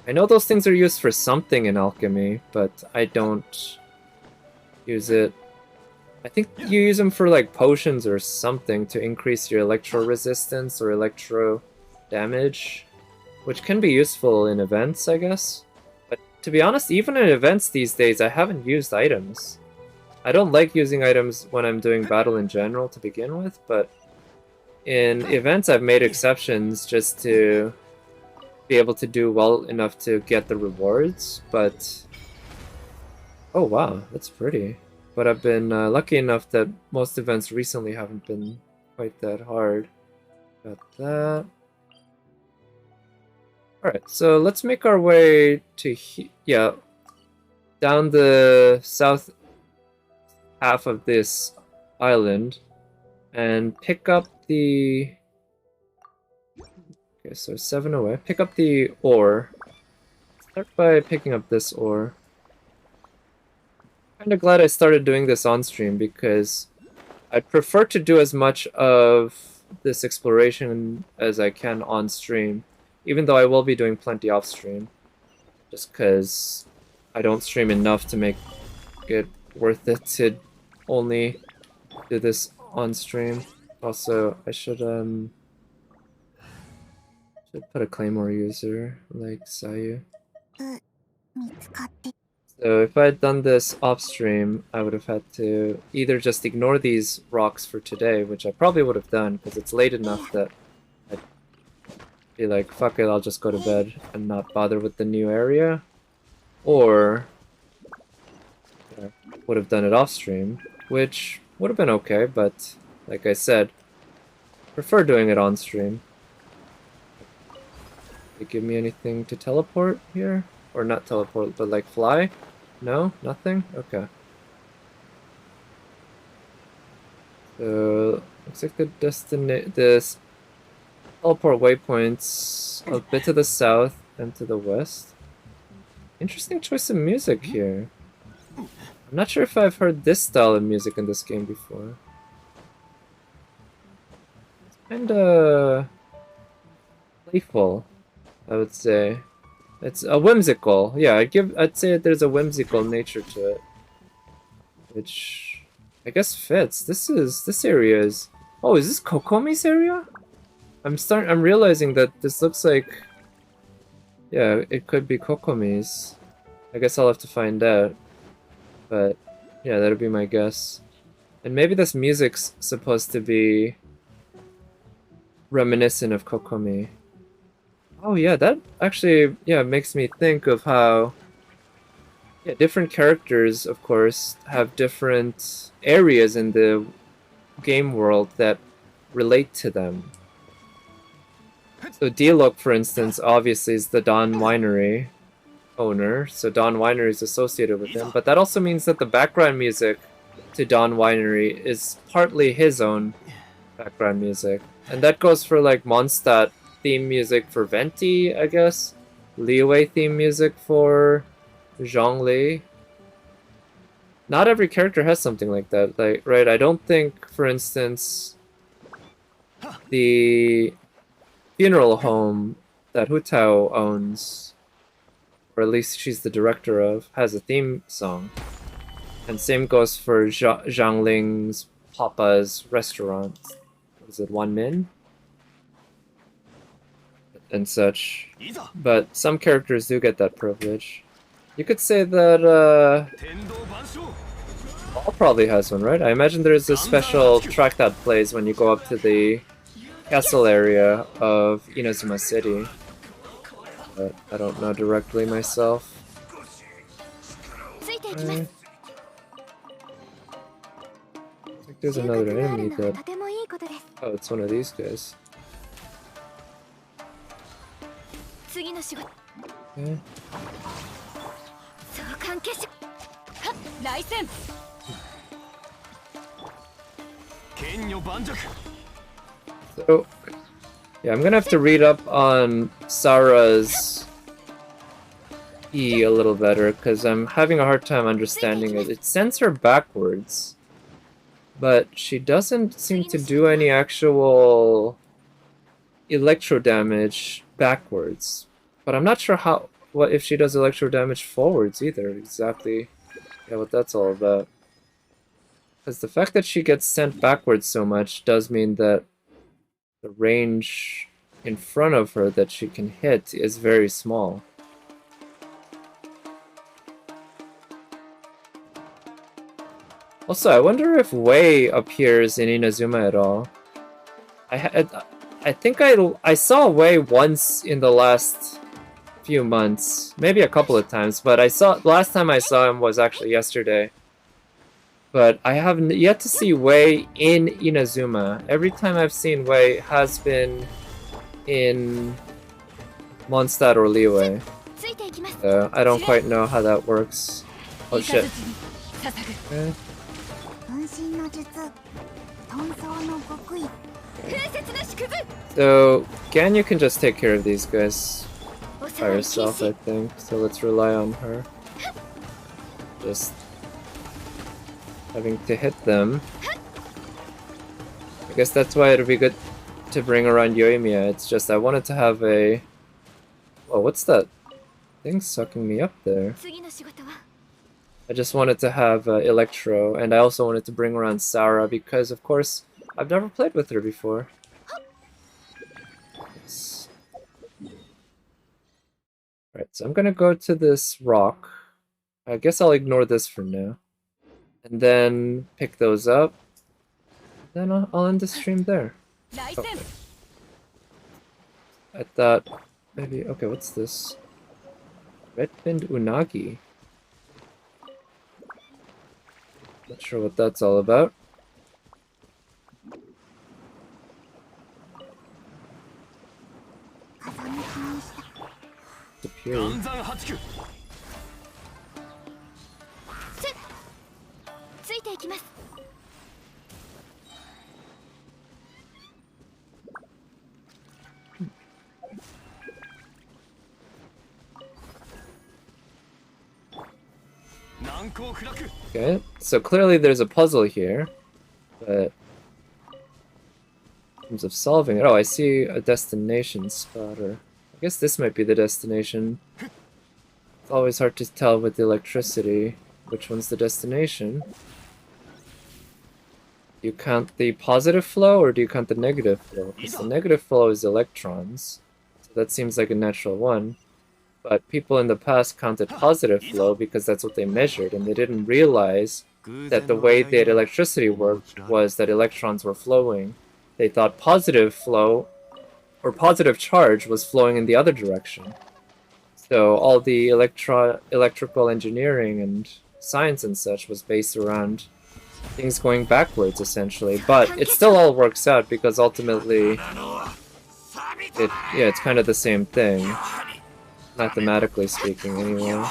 I know those things are used for something in alchemy, but I don't use it. I think you use them for like potions or something to increase your electro resistance or electro damage, which can be useful in events, I guess. But to be honest, even in events these days, I haven't used items. I don't like using items when I'm doing battle in general to begin with, but in events I've made exceptions just to be able to do well enough to get the rewards, but... Oh wow, that's pretty. But I've been lucky enough that most events recently haven't been quite that hard. Got that. Alright, so let's make our way to down the south half of this island and pick up the... Okay, so 7 away. Pick up the ore. Start by picking up this ore. Kinda glad I started doing this on stream because I'd prefer to do as much of this exploration as I can on stream, even though I will be doing plenty off stream, just because I don't stream enough to make it worth it to only do this on stream. Also, I should put a claymore user like Sayu. So if I had done this off stream, I would have had to either just ignore these rocks for today, which I probably would have done because it's late enough that I'd be like, fuck it, I'll just go to bed and not bother with the new area. Or I would have done it off stream, which would have been okay, but like I said, prefer doing it on stream. Did it give me anything to teleport here? Or not teleport, but like fly? No? Nothing? Okay. So looks like the teleport waypoints a bit to the south and to the west. Interesting choice of music here. I'm not sure if I've heard this style of music in this game before. It's kinda playful, I would say. It's a whimsical. Yeah, I'd say there's a whimsical nature to it. Which I guess fits. This area is. Oh, is this Kokomi's area? I'm realizing that this looks like, yeah, it could be Kokomi's. I guess I'll have to find out. But yeah, that'll be my guess. And maybe this music's supposed to be reminiscent of Kokomi. Oh yeah, that actually, yeah, makes me think of how, yeah, different characters, of course, have different areas in the game world that relate to them. So D-Look, for instance, obviously is the Don Winery owner, so Don Winery is associated with him, but that also means that the background music to Don Winery is partly his own background music. And that goes for like Mondstadt theme music for Venti, I guess. Liyue theme music for Zhongli. Not every character has something like that. Like, right, I don't think, for instance, the funeral home that Hu Tao owns, or at least she's the director of, has a theme song. And same goes for Zhang Ling's Papa's restaurant. Is it Wan Min? And such. But some characters do get that privilege. You could say that Baal probably has one, right? I imagine there's a special track that plays when you go up to the castle area of Inazuma City. But I don't know directly myself. I think there's another enemy that... Oh, it's one of these guys. Okay. So, yeah, I'm gonna have to read up on Sarah's E a little better, because I'm having a hard time understanding it. It sends her backwards, but she doesn't seem to do any actual electro damage backwards. But I'm not sure what if she does electro damage forwards either, exactly. Yeah, what that's all about. Because the fact that she gets sent backwards so much does mean that the range in front of her that she can hit is very small. Also, I wonder if Wei appears in Inazuma at all. I think I saw Wei once in the last few months, maybe a couple of times, but last time I saw him was actually yesterday. But I have yet to see Wei in Inazuma. Every time I've seen Wei has been in Mondstadt or Liyue. I don't quite know how that works. Oh shit. Okay. So, Ganyu can just take care of these guys by herself, I think. So let's rely on her. Just having to hit them. I guess that's why it'll be good to bring around Yoimiya. It's just I wanted to have a... Oh, what's that thing sucking me up there? I just wanted to have Electro, and I also wanted to bring around Sarah because, of course, I've never played with her before. Yes. Right, so I'm gonna go to this rock. I guess I'll ignore this for now. And then pick those up. Then I'll end the stream there. Okay. I thought maybe... Okay, what's this? Red-pinned Unagi. Not sure what that's all about. Disappearing. Okay, so clearly there's a puzzle here, but in terms of solving it, oh, I see a destination spotter. I guess this might be the destination. It's always hard to tell with the electricity which one's the destination. Do you count the positive flow or do you count the negative flow? Because the negative flow is electrons, so that seems like a natural one. But people in the past counted positive flow because that's what they measured, and they didn't realize that the way that electricity worked was that electrons were flowing. They thought positive flow or positive charge was flowing in the other direction. So all the electrical engineering and science and such was based around things going backwards, essentially. But it still all works out because ultimately, it's kind of the same thing, mathematically speaking, anyway.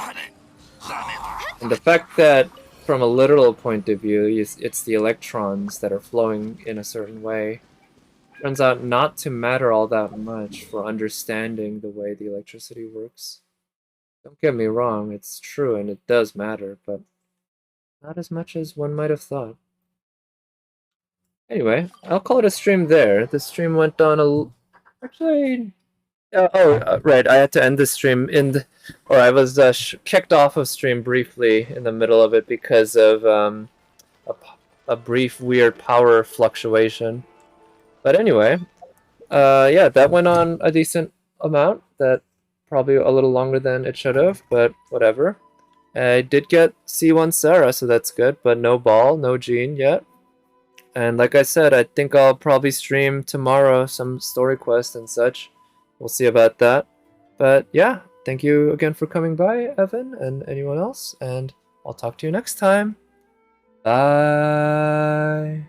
And the fact that, from a literal point of view, it's the electrons that are flowing in a certain way, turns out not to matter all that much for understanding the way the electricity works. Don't get me wrong, it's true and it does matter, but not as much as one might have thought. Anyway, I'll call it a stream there. The stream went on actually... right, I had to end the stream or I was kicked off of stream briefly in the middle of it because of a brief weird power fluctuation. But anyway, yeah, that went on a decent amount. That probably a little longer than it should have, but whatever. I did get C1 Sarah, so that's good, but no Baal, no Jean yet. And like I said, I think I'll probably stream tomorrow some story quest and such. We'll see about that. But yeah, thank you again for coming by, Evan, and anyone else, and I'll talk to you next time. Bye.